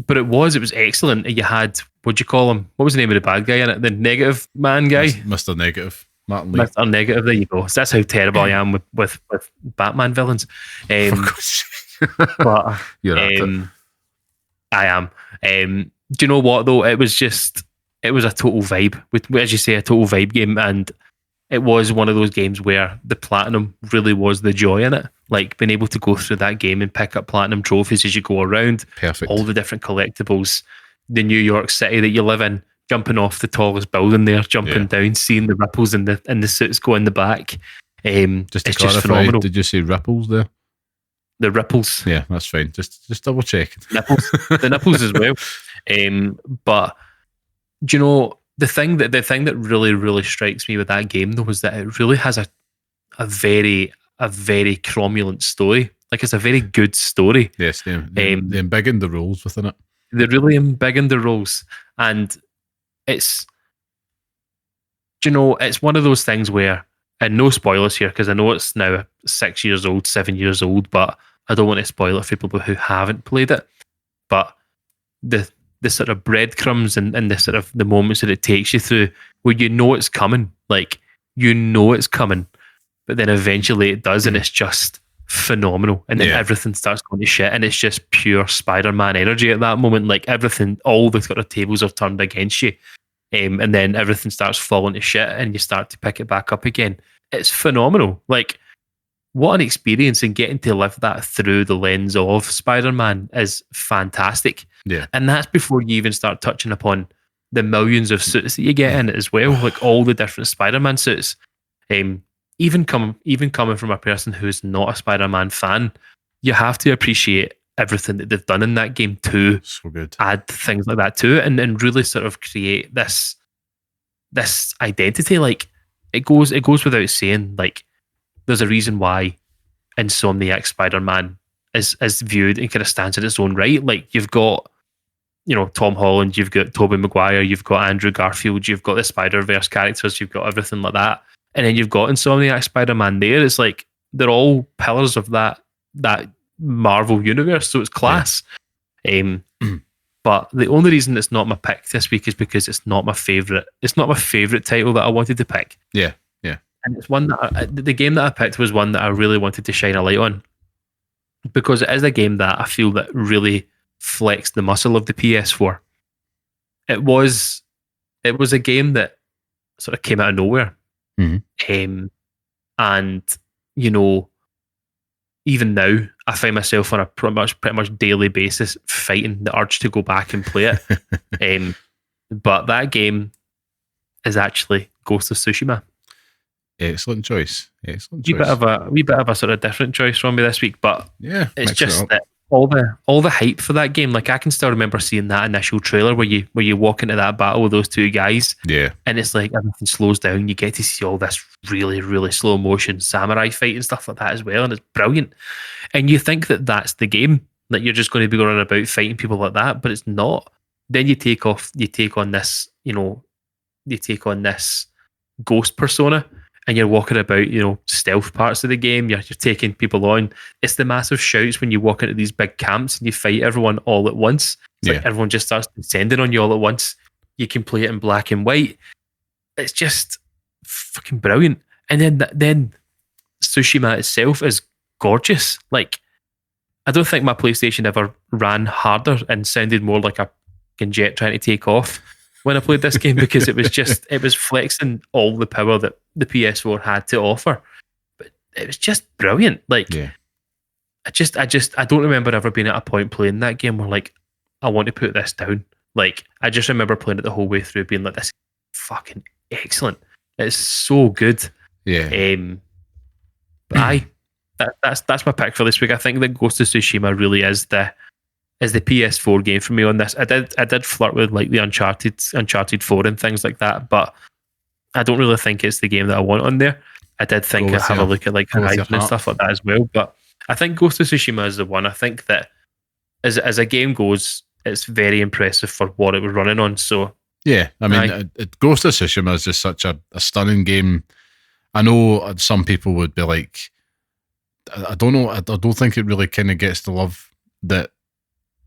But it was excellent. You had, what'd you call him? What was the name of the bad guy in it? The negative man guy? Mr. Negative. Martin Lee. Mr. Negative, there you go. So that's how terrible I am with Batman villains. But You're at it. I am. Do you know what though? It was a total vibe. As you say, a total vibe game, and it was one of those games where the platinum really was the joy in it. Like being able to go through that game and pick up platinum trophies as you go around. Perfect. All the different collectibles, the New York City that you live in, jumping off the tallest building there, jumping down, seeing the ripples in the suits go in the back. Just to clarify, phenomenal. Did you say ripples there? The ripples. Yeah, that's fine. Just double check. Nipples. The nipples as well. But do you know the thing that really, really strikes me with that game though is that it really has a very cromulent story. Like it's a very good story. Yes, they embiggen the roles within it. They really embiggen the roles, and it's it's one of those things where, and no spoilers here because I know it's now 6 years old, 7 years old, but I don't want to spoil it for people who haven't played it. But the sort of breadcrumbs and the sort of the moments that it takes you through where it's coming, like it's coming, but then eventually it does, and it's just phenomenal. And then everything starts going to shit, and it's just pure Spider-Man energy at that moment. Like everything, all the sort of tables are turned against you, and then everything starts falling to shit, and you start to pick it back up again. It's phenomenal. Like, what an experience, and getting to live that through the lens of Spider-Man is fantastic. Yeah. And that's before you even start touching upon the millions of suits that you get in it as well, like all the different Spider-Man suits. Even coming from a person who's not a Spider-Man fan, you have to appreciate everything that they've done in that game to add things like that to it, and really sort of create this identity. Like it goes without saying, like there's a reason why Insomniac Spider-Man is viewed and kind of stands in its own right. Like you've got, Tom Holland, you've got Tobey Maguire, you've got Andrew Garfield, you've got the Spider-Verse characters, you've got everything like that. And then you've got Insomniac Spider-Man there. It's like they're all pillars of that Marvel universe, so it's class. Yeah. But the only reason it's not my pick this week is because it's not my favorite. It's not my favorite title that I wanted to pick. Yeah. And it's one that the game that I picked was one that I really wanted to shine a light on, because it is a game that I feel that really flexed the muscle of the PS4. It was a game that sort of came out of nowhere. Mm-hmm. And even now I find myself on a pretty much daily basis fighting the urge to go back and play it. But that game is actually Ghost of Tsushima. Excellent choice. Wee bit of a sort of different choice from me this week, but it's just that all the hype for that game. Like I can still remember seeing that initial trailer where you walk into that battle with those two guys, and it's like everything slows down. You get to see all this really, really slow motion samurai fight and stuff like that as well, and it's brilliant. And you think that that's the game, that you're just going to be going about fighting people like that, but it's not. Then you take on this ghost persona. And you're walking about, stealth parts of the game. You're taking people on. It's the massive shouts when you walk into these big camps and you fight everyone all at once. It's like everyone just starts descending on you all at once. You can play it in black and white. It's just fucking brilliant. And then Tsushima itself is gorgeous. Like I don't think my PlayStation ever ran harder and sounded more like a fucking jet trying to take off when I played this game, because it was flexing all the power that the PS4 had to offer. But it was just brilliant. Like, Yeah. I don't remember ever being at a point playing that game where like I want to put this down. Like, I just remember playing it the whole way through, being like, this is fucking excellent. It's so good. Yeah. But that's my pick for this week. I think that Ghost of Tsushima really is the PS4 game for me on this. I did flirt with like the Uncharted 4 and things like that, but I don't really think it's the game that I want on there. I did think I'd have a look at like Horizon and stuff like that as well, but I think Ghost of Tsushima is the one. I think that as a game goes, it's very impressive for what it was running on. So yeah, I mean, Ghost of Tsushima is just such a stunning game. I know some people would be like, I don't know, I don't think it really kind of gets the love that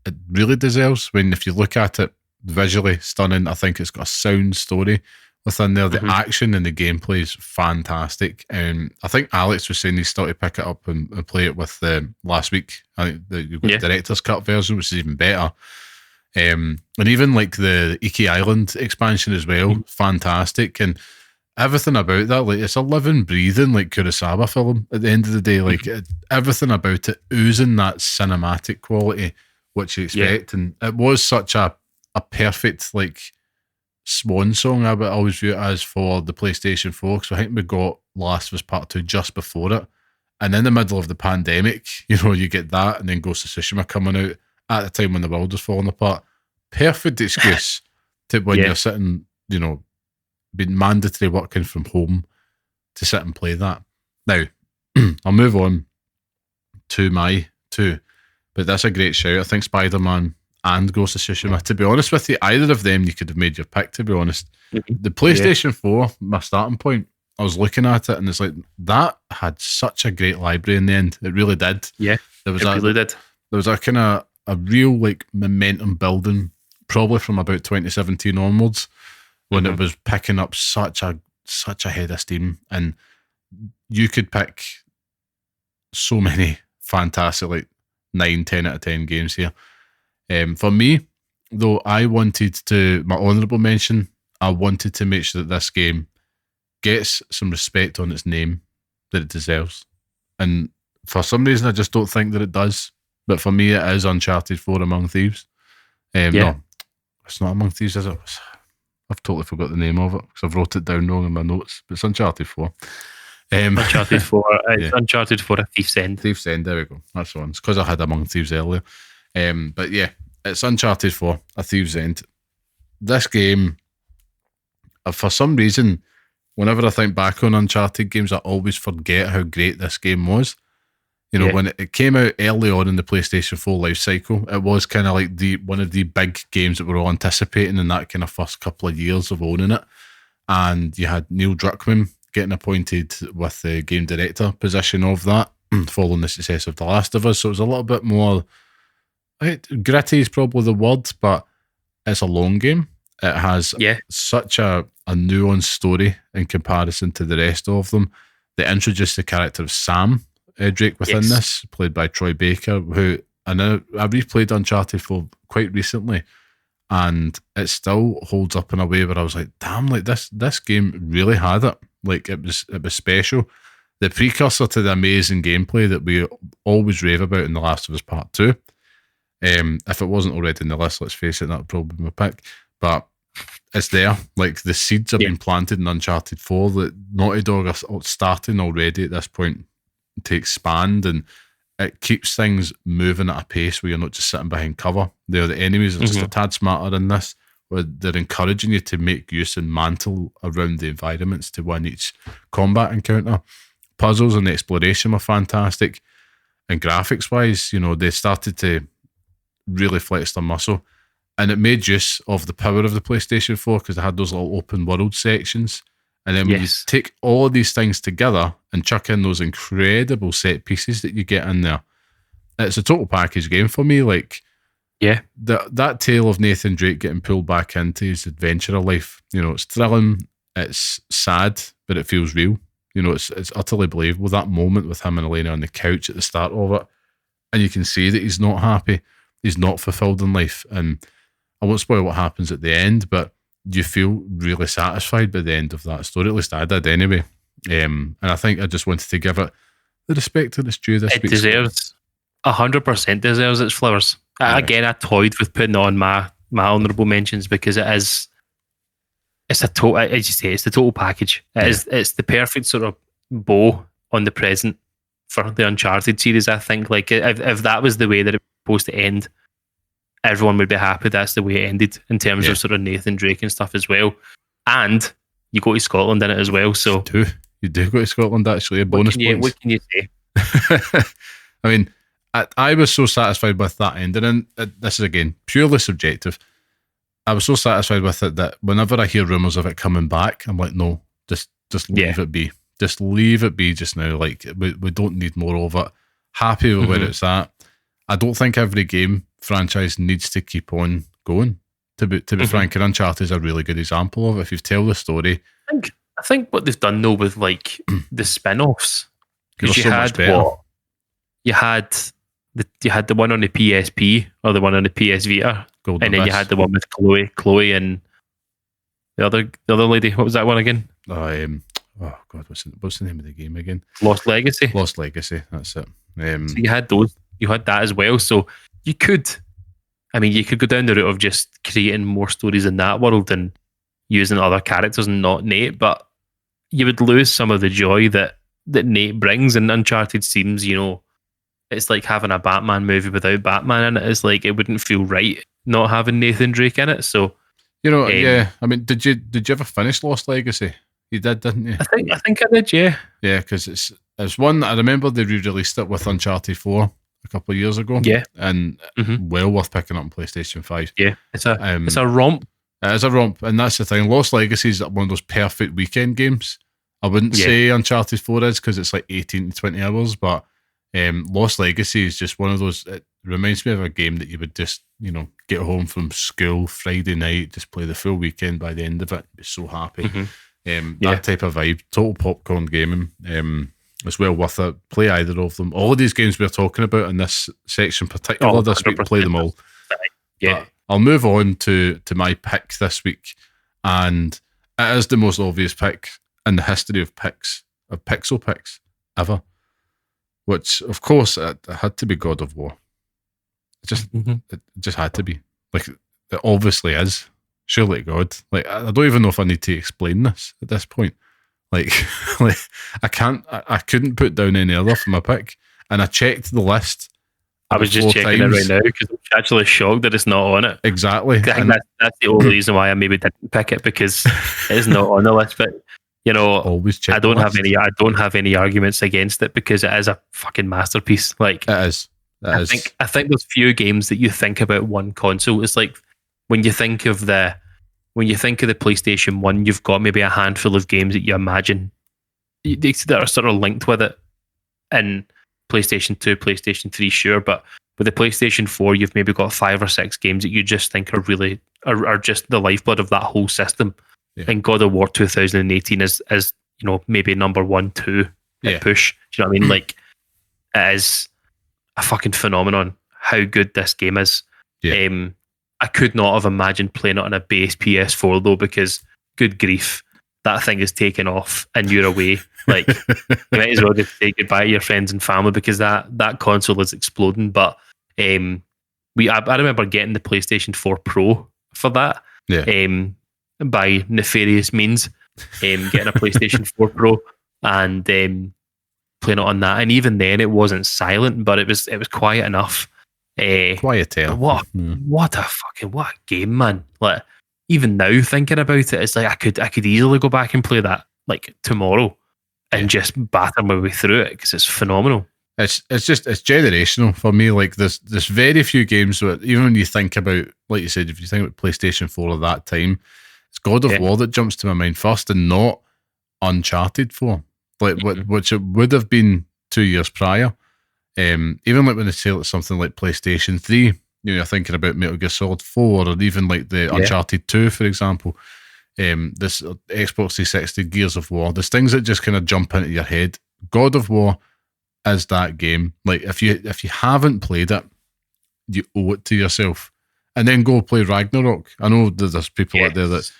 it really deserves. When if you look at it visually stunning, I think it's got a sound story within there. The action and the gameplay is fantastic. I think Alex was saying he's started to pick it up and play it with last week. I think the director's cut version, which is even better. And even like the Iki Island expansion as well, fantastic. And everything about that, like, it's a living, breathing like Kurosawa film at the end of the day. Like everything about it oozing that cinematic quality which you expect. And it was such a perfect like swan song, I would always view it as, for the PlayStation 4. So I think we got Last of Us Part 2 just before it. And in the middle of the pandemic, you know, you get that, and then Ghost of Tsushima coming out at the time when the world was falling apart. Perfect excuse to when you're sitting, you know, being mandatory working from home, to sit and play that. Now, I'll move on to my two, but that's a great shout. I think Spider-Man and Ghost of Tsushima. To be honest with you, either of them you could have made your pick, to be honest. The PlayStation 4, my starting point, I was looking at it and it's like, that had such a great library in the end. It really did. Yeah, it really did. There was a kind of a real like momentum building, probably from about 2017 onwards, when it was picking up such a head of steam, and you could pick so many fantastic, like 9-10 out of 10 games here. For me, though, I wanted to, my honourable mention, I wanted to make sure that this game gets some respect on its name that it deserves. And for some reason, I just don't think that it does. But for me, it is Uncharted 4 Among Thieves. No, it's not Among Thieves, is it? I've totally forgot the name of it because I've wrote it down wrong in my notes. But it's Uncharted 4. Uncharted 4. Uncharted 4: A Thief's End. Thief's End, there we go. That's the one. It's because I had Among Thieves earlier. But yeah, it's Uncharted 4: A Thief's End. This game, for some reason, whenever I think back on Uncharted games, I always forget how great this game was. You know, when it came out early on in the PlayStation 4 life cycle, it was kind of like one of the big games that we're all anticipating in that kind of first couple of years of owning it. And you had Neil Druckmann getting appointed with the game director position of that, following the success of The Last of Us. So it was a little bit more, gritty is probably the word, but it's a long game. It has such a nuanced story in comparison to the rest of them. They introduced the character of Sam Drake within this, played by Troy Baker, who I replayed Uncharted 4 quite recently, and it still holds up in a way where I was like, damn, like this game really had it. Like it was special. The precursor to the amazing gameplay that we always rave about in The Last of Us Part 2. If it wasn't already in the list, let's face it, that would probably be my pick. But it's there. Like the seeds have been planted in Uncharted 4 that Naughty Dog are starting already at this point to expand, and it keeps things moving at a pace where you're not just sitting behind cover. The enemies are just a tad smarter in this, where they're encouraging you to make use and mantle around the environments to win each combat encounter. Puzzles and exploration were fantastic, and graphics wise, you know, they started to really flex their muscle, and it made use of the power of the PlayStation 4 because they had those little open world sections. And then when you take all of these things together and chuck in those incredible set pieces that you get in there, it's a total package game for me. Like, that tale of Nathan Drake getting pulled back into his adventurer life, you know, it's thrilling, it's sad, but it feels real. You know, it's utterly believable. That moment with him and Elena on the couch at the start of it, and you can see that he's not happy. He's not fulfilled in life. And I won't spoil what happens at the end, but you feel really satisfied by the end of that story. At least I did anyway. And I think I just wanted to give it the respect that it's due this week. It deserves 100% deserves its flowers. Again, I toyed with putting on my honourable mentions because it's a total. As you say, it's the total package. It's the perfect sort of bow on the present for the Uncharted series. I think like if that was the way that it was supposed to end, everyone would be happy. That's the way it ended in terms of sort of Nathan Drake and stuff as well. And you go to Scotland in it as well. So you do go to Scotland actually. A bonus points. What can you say? I mean, I was so satisfied with that ending, and this is again purely subjective. I was so satisfied with it that whenever I hear rumours of it coming back, I'm like, no, just leave it be. Just leave it be just now. Like we don't need more of it. Happy with where it's at. I don't think every game franchise needs to keep on going. To be frank, and Uncharted is a really good example of it. If you tell the story, I think what they've done though with like the spin-offs, because you had the one on the PSP or the one on the PS Vita, and then you had the one with Chloe and the other lady. What was that one again? Oh God, what's the name of the game again? Lost Legacy. Lost Legacy. That's it. So you had those. You had that as well. So you could go down the route of just creating more stories in that world and using other characters and not Nate, but you would lose some of the joy that Nate brings. And Uncharted seems, it's like having a Batman movie without Batman in it. It's like it wouldn't feel right not having Nathan Drake in it. So yeah. I mean, did you ever finish Lost Legacy? You did, didn't you? I think I did, yeah. Yeah, because it's one I remember they re-released it with Uncharted 4 a couple of years ago. Yeah, and well worth picking up on PlayStation 5. Yeah, it's a romp. It is a romp, and that's the thing. Lost Legacy is one of those perfect weekend games. I wouldn't say Uncharted 4 is because it's like 18 to 20 hours, but Lost Legacy is just one of those. It reminds me of a game that you would just get home from school Friday night, just play the full weekend. By the end of it, be so happy. That type of vibe, total popcorn gaming. It's well worth it. Play either of them. All of these games we're talking about in this section, particular this week, play them all. Yeah. But I'll move on to my pick this week, and it is the most obvious pick in the history of Pixel Picks ever. Which, of course, it had to be God of War. It just had to be. Like, it obviously is. Surely to God. Like, I don't even know if I need to explain this at this point. Like I couldn't put down any other for my pick. And I checked the list. I was just checking it right now because I'm actually shocked that it's not on it. Exactly. I think that's the only reason why I maybe didn't pick it, because it's not on the list. But always check. I don't have any arguments against it because it is a fucking masterpiece. Like it is. I think there's few games that you think about one console. It's like when you think of the PlayStation 1, you've got maybe a handful of games that you imagine that are sort of linked with it. And PlayStation 2, PlayStation 3, sure, but with the PlayStation 4, you've maybe got 5 or 6 games that you just think are just the lifeblood of that whole system. Yeah. And God of War 2018 is maybe number 1, 2 push. Do you know what I mean? Like, it is a fucking phenomenon how good this game is. Yeah. I could not have imagined playing it on a base PS4 though, because good grief, that thing is taken off and you're away. Like, you might as well just say goodbye to your friends and family because that console is exploding. But I remember getting the PlayStation 4 Pro for that. Yeah. By nefarious means, getting a PlayStation 4 Pro and playing it on that. And even then, it wasn't silent, but it was quiet enough. Quiet tale. What a game, man! Like, even now thinking about it, it's like I could easily go back and play that like tomorrow and just batter my way through it because it's phenomenal. It's generational for me. Like there's very few games that, even when you think about, like you said, if you think about PlayStation 4 at that time, it's God of War that jumps to my mind first, and not Uncharted 4, like which it would have been 2 years prior. Even like when they say like something like PlayStation 3, you're thinking about Metal Gear Solid 4, or even like the Uncharted 2, for example. This Xbox 360, Gears of War. There's things that just kind of jump into your head. God of War is that game. Like if you haven't played it, you owe it to yourself. And then go play Ragnarok. I know that there's people out there that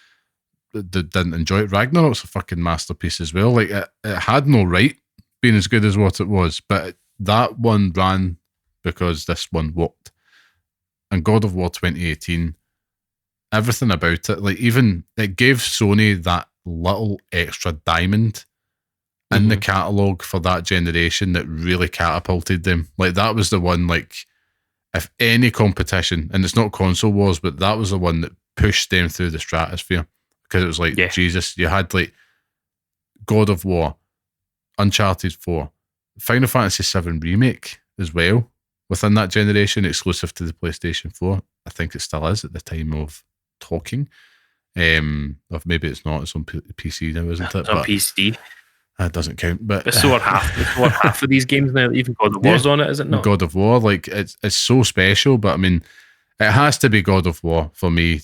didn't enjoy it. Ragnarok's a fucking masterpiece as well. Like it had no right being as good as what it was, but that one ran because this one worked. And God of War 2018, everything about it, like even it gave Sony that little extra diamond in the catalogue for that generation that really catapulted them. Like that was the one, like if any competition, and it's not console wars, but that was the one that pushed them through the stratosphere, because it was like, Jesus, you had like God of War, Uncharted 4, Final Fantasy 7 Remake as well within that generation, exclusive to the PlayStation 4. I think it still is at the time of talking. Or maybe it's not, it's on PC now, isn't it? It's on PC. That doesn't count. But so are half of these games now. Even God of War's on it, is it not? God of War, like it's so special, but I mean, it has to be God of War for me.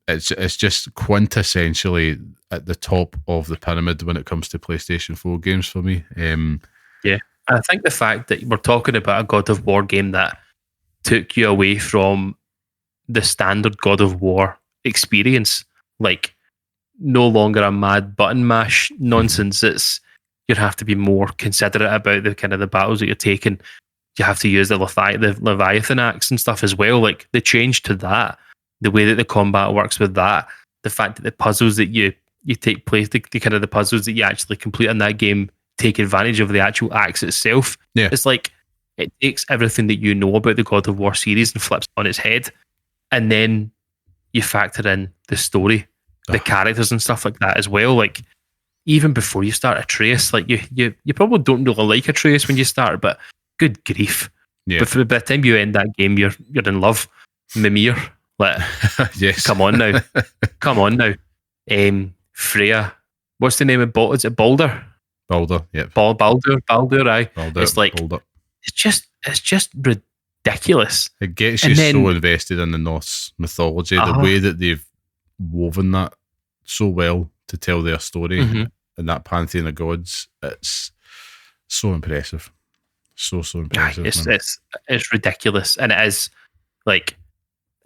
It's just quintessentially at the top of the pyramid when it comes to PlayStation 4 games for me. Yeah, I think the fact that we're talking about a God of War game that took you away from the standard God of War experience, like no longer a mad button mash nonsense. It's you have to be more considerate about the kind of the battles that you're taking. You have to use the Leviathan axe and stuff as well. Like the change to that, the way that the combat works with that, the fact that the puzzles that you take place, the kind of the puzzles that you actually complete in that game take advantage of the actual axe itself. Yeah. It's like it takes everything that you know about the God of War series and flips it on its head, and then you factor in the story, the characters and stuff like that as well. Like even before you start Atreus, like you probably don't really like Atreus when you start, but good grief. Yeah. But by the time you end that game, you're in love. Mimir. Like yes. Come on now. Freya. What's the name of is it Baldur? Baldur, yeah. Baldur, aye. Baldur, it's like Baldur. It's just ridiculous. It gets you so invested in the Norse mythology, the way that they've woven that so well to tell their story in that pantheon of gods. It's so impressive. So impressive. It's ridiculous. And it is like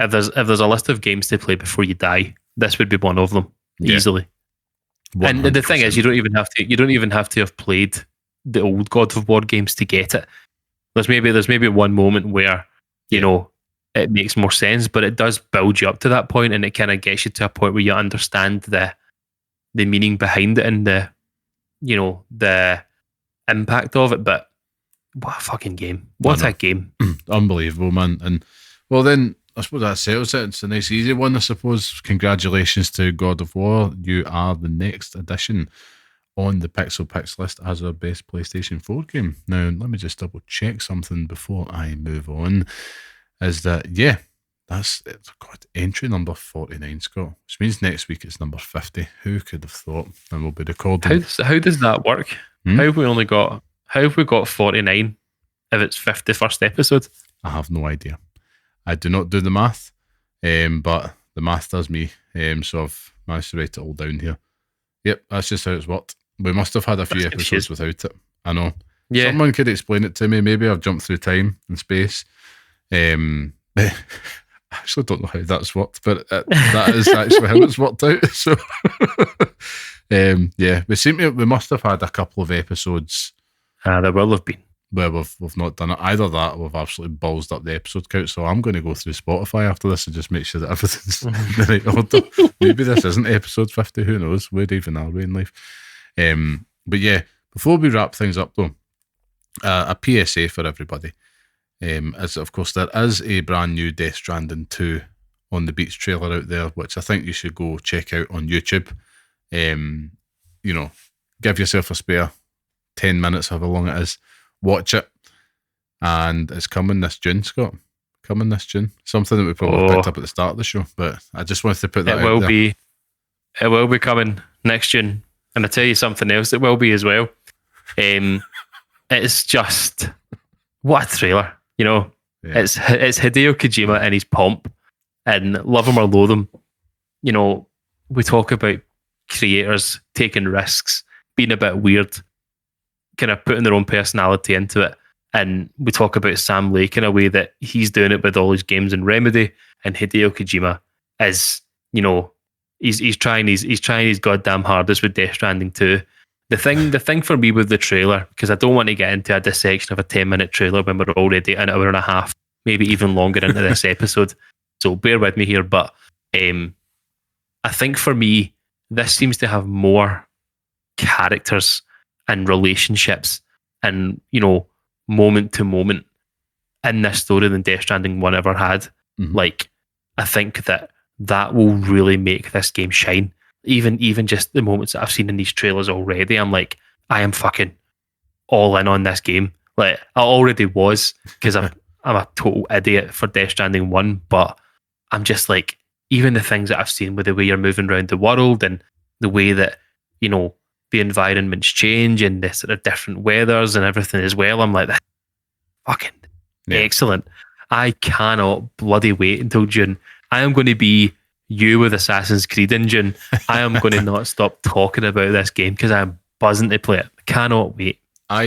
if there's a list of games to play before you die, this would be one of them easily. 100%. And the thing is, you don't even have to have played the old God of War games to get it. There's maybe one moment where you know it makes more sense, but it does build you up to that point, and it kind of gets you to a point where you understand the meaning behind it and the impact of it. But what a fucking game! What a game! Unbelievable, man. And well, then I suppose that settles it. It's a nice, easy one, I suppose. Congratulations to God of War. You are the next addition on the Pixel Picks list as our best PlayStation 4 game. Now, let me just double check something before I move on. Is that, it's got entry number 49, Scott, which means next week it's number 50. Who could have thought? And we'll be recording. How does that work? How have we got 49 if it's 51st episode? I have no idea. I do not do the math, but the math does me. So I've managed to write it all down here. Yep, that's just how it's worked. We must have had a few episodes without it. I know. Yeah. Someone could explain it to me. Maybe I've jumped through time and space. I actually don't know how that's worked, but that is actually how it's worked out. So, we must have had a couple of episodes. There will have been. Where we've not done it. Either that or we've absolutely ballsed up the episode count. So I'm going to go through Spotify after this and just make sure that everything's in the right order. Maybe this isn't episode 50. Who knows? Where even are we in life? But yeah, before we wrap things up though, a PSA for everybody. As of course there is a brand new Death Stranding 2 on the Beats trailer out there, which I think you should go check out on YouTube. Give yourself a spare 10 minutes, however long it is. Watch it, and it's coming this June, Scott. Coming this June. Something that we probably picked up at the start of the show, but I just wanted to put that out there. It will be coming next June, and I tell you something else, it will be as well. It's just what a trailer, It's Hideo Kojima and his pomp, and love him or loathe him. We talk about creators taking risks, being a bit weird. kind of putting their own personality into it. And we talk about Sam Lake in a way that he's doing it with all his games in Remedy, and Hideo Kojima is, he's trying his goddamn hardest with Death Stranding 2. The thing for me with the trailer, because I don't want to get into a dissection of a 10-minute trailer when we're already an hour and a half, maybe even longer into this episode. So bear with me here, but I think for me, this seems to have more characters and relationships and, moment to moment in this story than Death Stranding 1 ever had. Mm-hmm. Like, I think that will really make this game shine. Even just the moments that I've seen in these trailers already, I'm like, I am fucking all in on this game. Like, I already was, because I'm a total idiot for Death Stranding 1, but I'm just like, even the things that I've seen with the way you're moving around the world and the way that, the environments change and the sort of different weathers and everything as well, I'm like, that's fucking excellent. I cannot bloody wait until June. I am going to be you with Assassin's Creed in June. I am going to not stop talking about this game because I'm buzzing to play it. I cannot wait. I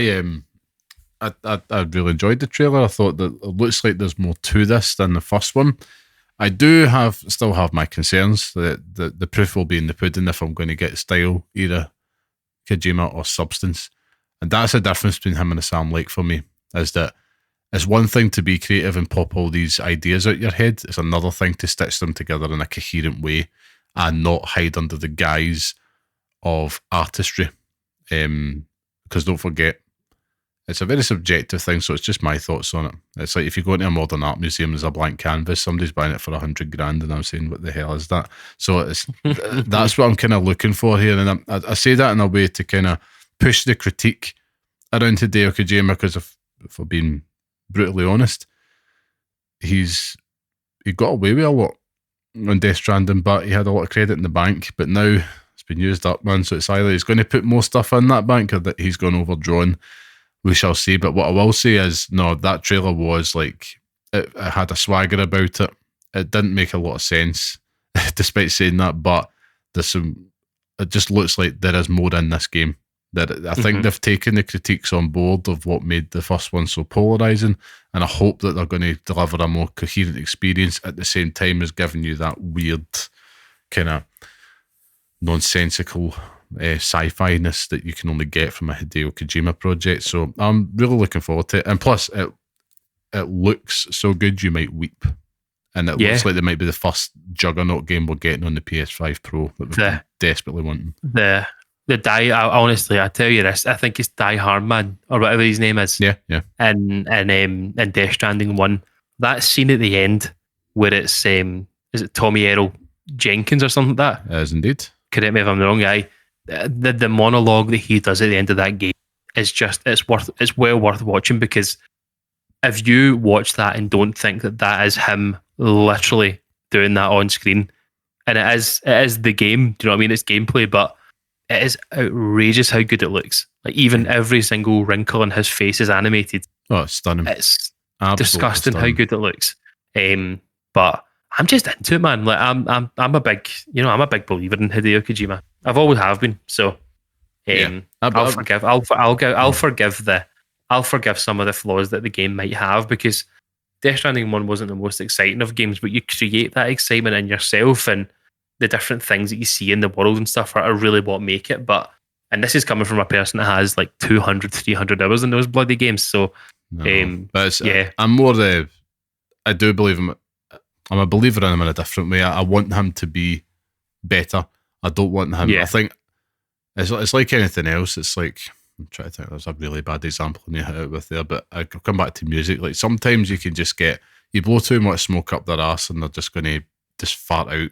really enjoyed the trailer. I thought that it looks like there's more to this than the first one. I still have my concerns that the proof will be in the pudding if I'm going to get style, either Kojima or substance. And that's the difference between him and the Sam Lake for me, is that it's one thing to be creative and pop all these ideas out your head. It's another thing to stitch them together in a coherent way and not hide under the guise of artistry. Because don't forget, it's a very subjective thing, so it's just my thoughts on it. It's like if you go into a modern art museum, there's a blank canvas, somebody's buying it for $100,000, and I'm saying, what the hell is that? So that's what I'm kind of looking for here, and I say that in a way to kind of push the critique around Hideo Kojima, because if we're being brutally honest, he got away with a lot on Death Stranding, but he had a lot of credit in the bank, but now it's been used up, man. So it's either he's going to put more stuff in that bank or that he's gone overdrawn. We shall see. But what I will say is, no, that trailer was like, it had a swagger about it. It didn't make a lot of sense, despite saying that, but it just looks like there is more in this game. That I think they've taken the critiques on board of what made the first one so polarizing, and I hope that they're going to deliver a more coherent experience at the same time as giving you that weird kind of nonsensical sci-fi-ness that you can only get from a Hideo Kojima project. So I'm really looking forward to it, and plus it looks so good you might weep, and it looks like they might be the first juggernaut game we're getting on the PS5 Pro that we're desperately wanting. Honestly, I tell you this, I think it's Die Hard Man or whatever his name is. Yeah. And Death Stranding 1, that scene at the end where it's is it Tommy Errol Jenkins or something like that? It is indeed. Correct me if I'm wrong, guy. The monologue that he does at the end of that game is just it's well worth watching, because if you watch that and don't think that is him literally doing that on screen, and it is the game, do you know what I mean? It's gameplay, but it is outrageous how good it looks. Like, even every single wrinkle in his face is animated. Oh, it's stunning. It's absolutely disgusting stunning. how good it looks. But I'm just into it, man. Like, I'm a big believer in Hideo Kojima. I've always have been. So I'll forgive some of the flaws that the game might have, because Death Stranding 1 wasn't the most exciting of games, but you create that excitement in yourself, and the different things that you see in the world and stuff are really what make it. And this is coming from a person that has like 200, 300 hours in those bloody games. So, I'm more I do believe him. I'm a believer in him in a different way. I want him to be better. I don't want him. I think it's like anything else. It's like, I'm trying to think. There's a really bad example I need to hit it with there, but I'll come back to music. Like, sometimes you can just you blow too much smoke up their arse and they're just going to just fart out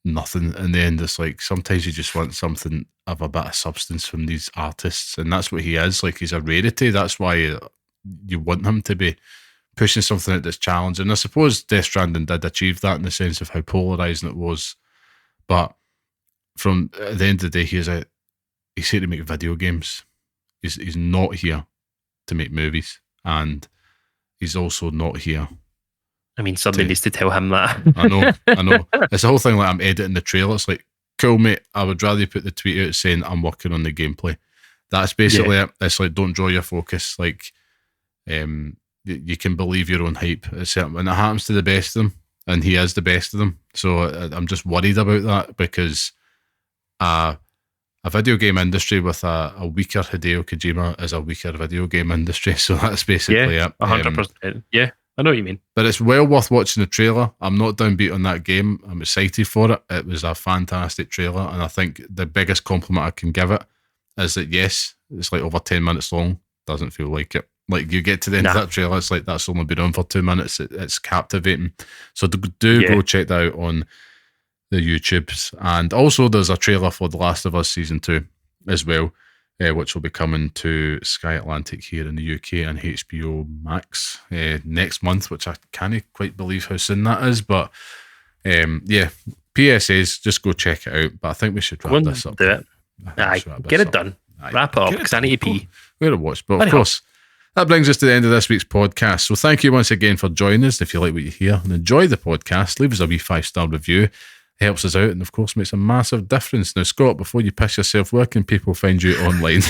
nothing in the end. It's like, sometimes you just want something of a bit of substance from these artists, and that's what he is. Like, he's a rarity. That's why you want him to be pushing something out that's challenging. I suppose Death Stranding did achieve that in the sense of how polarizing it was, but from at the end of the day, he's here to make video games. He's not here to make movies, and he's also not here. I mean, somebody needs to tell him that. I know. It's the whole thing. Like, I'm editing the trailer. It's like, cool, mate. I would rather you put the tweet out saying I'm working on the gameplay. That's basically it. It's like, don't draw your focus. Like, you can believe your own hype. And it happens to the best of them, and he is the best of them. So I'm just worried about that, because a video game industry with a weaker Hideo Kojima is a weaker video game industry. So that's basically it. 100%. Yeah, I know what you mean. But it's well worth watching the trailer. I'm not downbeat on that game. I'm excited for it. It was a fantastic trailer, and I think the biggest compliment I can give it is that, yes, it's like over 10 minutes long. Doesn't feel like it. Like, you get to the end of that trailer, it's like that's only been on for 2 minutes. It's captivating. So do go check that out on the YouTubes. And also, there's a trailer for The Last of Us Season 2 as well, which will be coming to Sky Atlantic here in the UK and HBO Max next month, which I can't quite believe how soon that is. But PSAs, just go check it out. But I think we should wrap this up. Do it. Get it done. Wrap it up, because I need to pee. We're to watch. But of course, that brings us to the end of this week's podcast. So thank you once again for joining us. If you like what you hear and enjoy the podcast, leave us a wee 5-star review. It helps us out and, of course, makes a massive difference. Now, Scott, before you piss yourself, where can people find you online?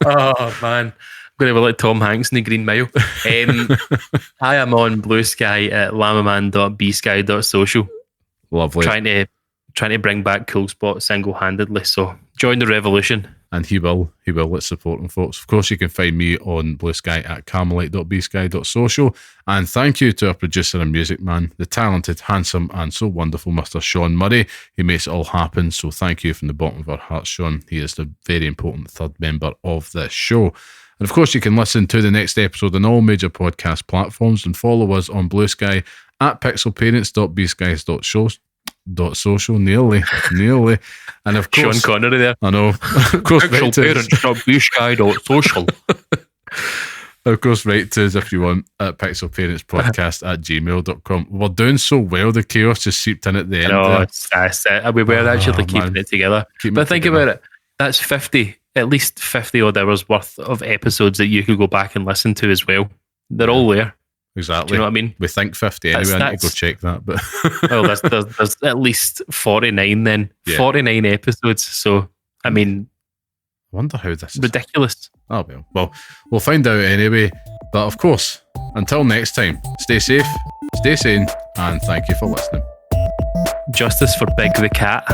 Oh, man. I'm going to be like Tom Hanks in the Green Mile. I am on Blue Sky at lamaman.bsky.social. Lovely. Trying to bring back Cool Spot single-handedly. So join the revolution. And he will. Let's support him, folks. Of course, you can find me on Blue Sky at carmelite.bsky.social. And thank you to our producer and music man, the talented, handsome, and so wonderful Mr. Sean Murray. He makes it all happen. So thank you from the bottom of our hearts, Sean. He is the very important third member of this show. And of course, you can listen to the next episode on all major podcast platforms and follow us on Blue Sky at pixelparents.bsky.social. Nearly. And of course, Sean Connery there. I know. Of course, pixelparents.bsky.social. Of course, write to us if you want at pixelparentspodcast@gmail.com. We're doing so well, the chaos just seeped in at the end. No, we were actually keeping it together. But think about it. That's at least 50 odd hours worth of episodes that you could go back and listen to as well. They're all there. Exactly. Do you know what I mean? We think 50 anyway. I need to go check that. But there's at least 49 then. Yeah. 49 episodes. So, I mean, I wonder how this is. Ridiculous. Oh, well, we'll find out anyway. But of course, until next time, stay safe, stay sane, and thank you for listening. Justice for Big the Cat.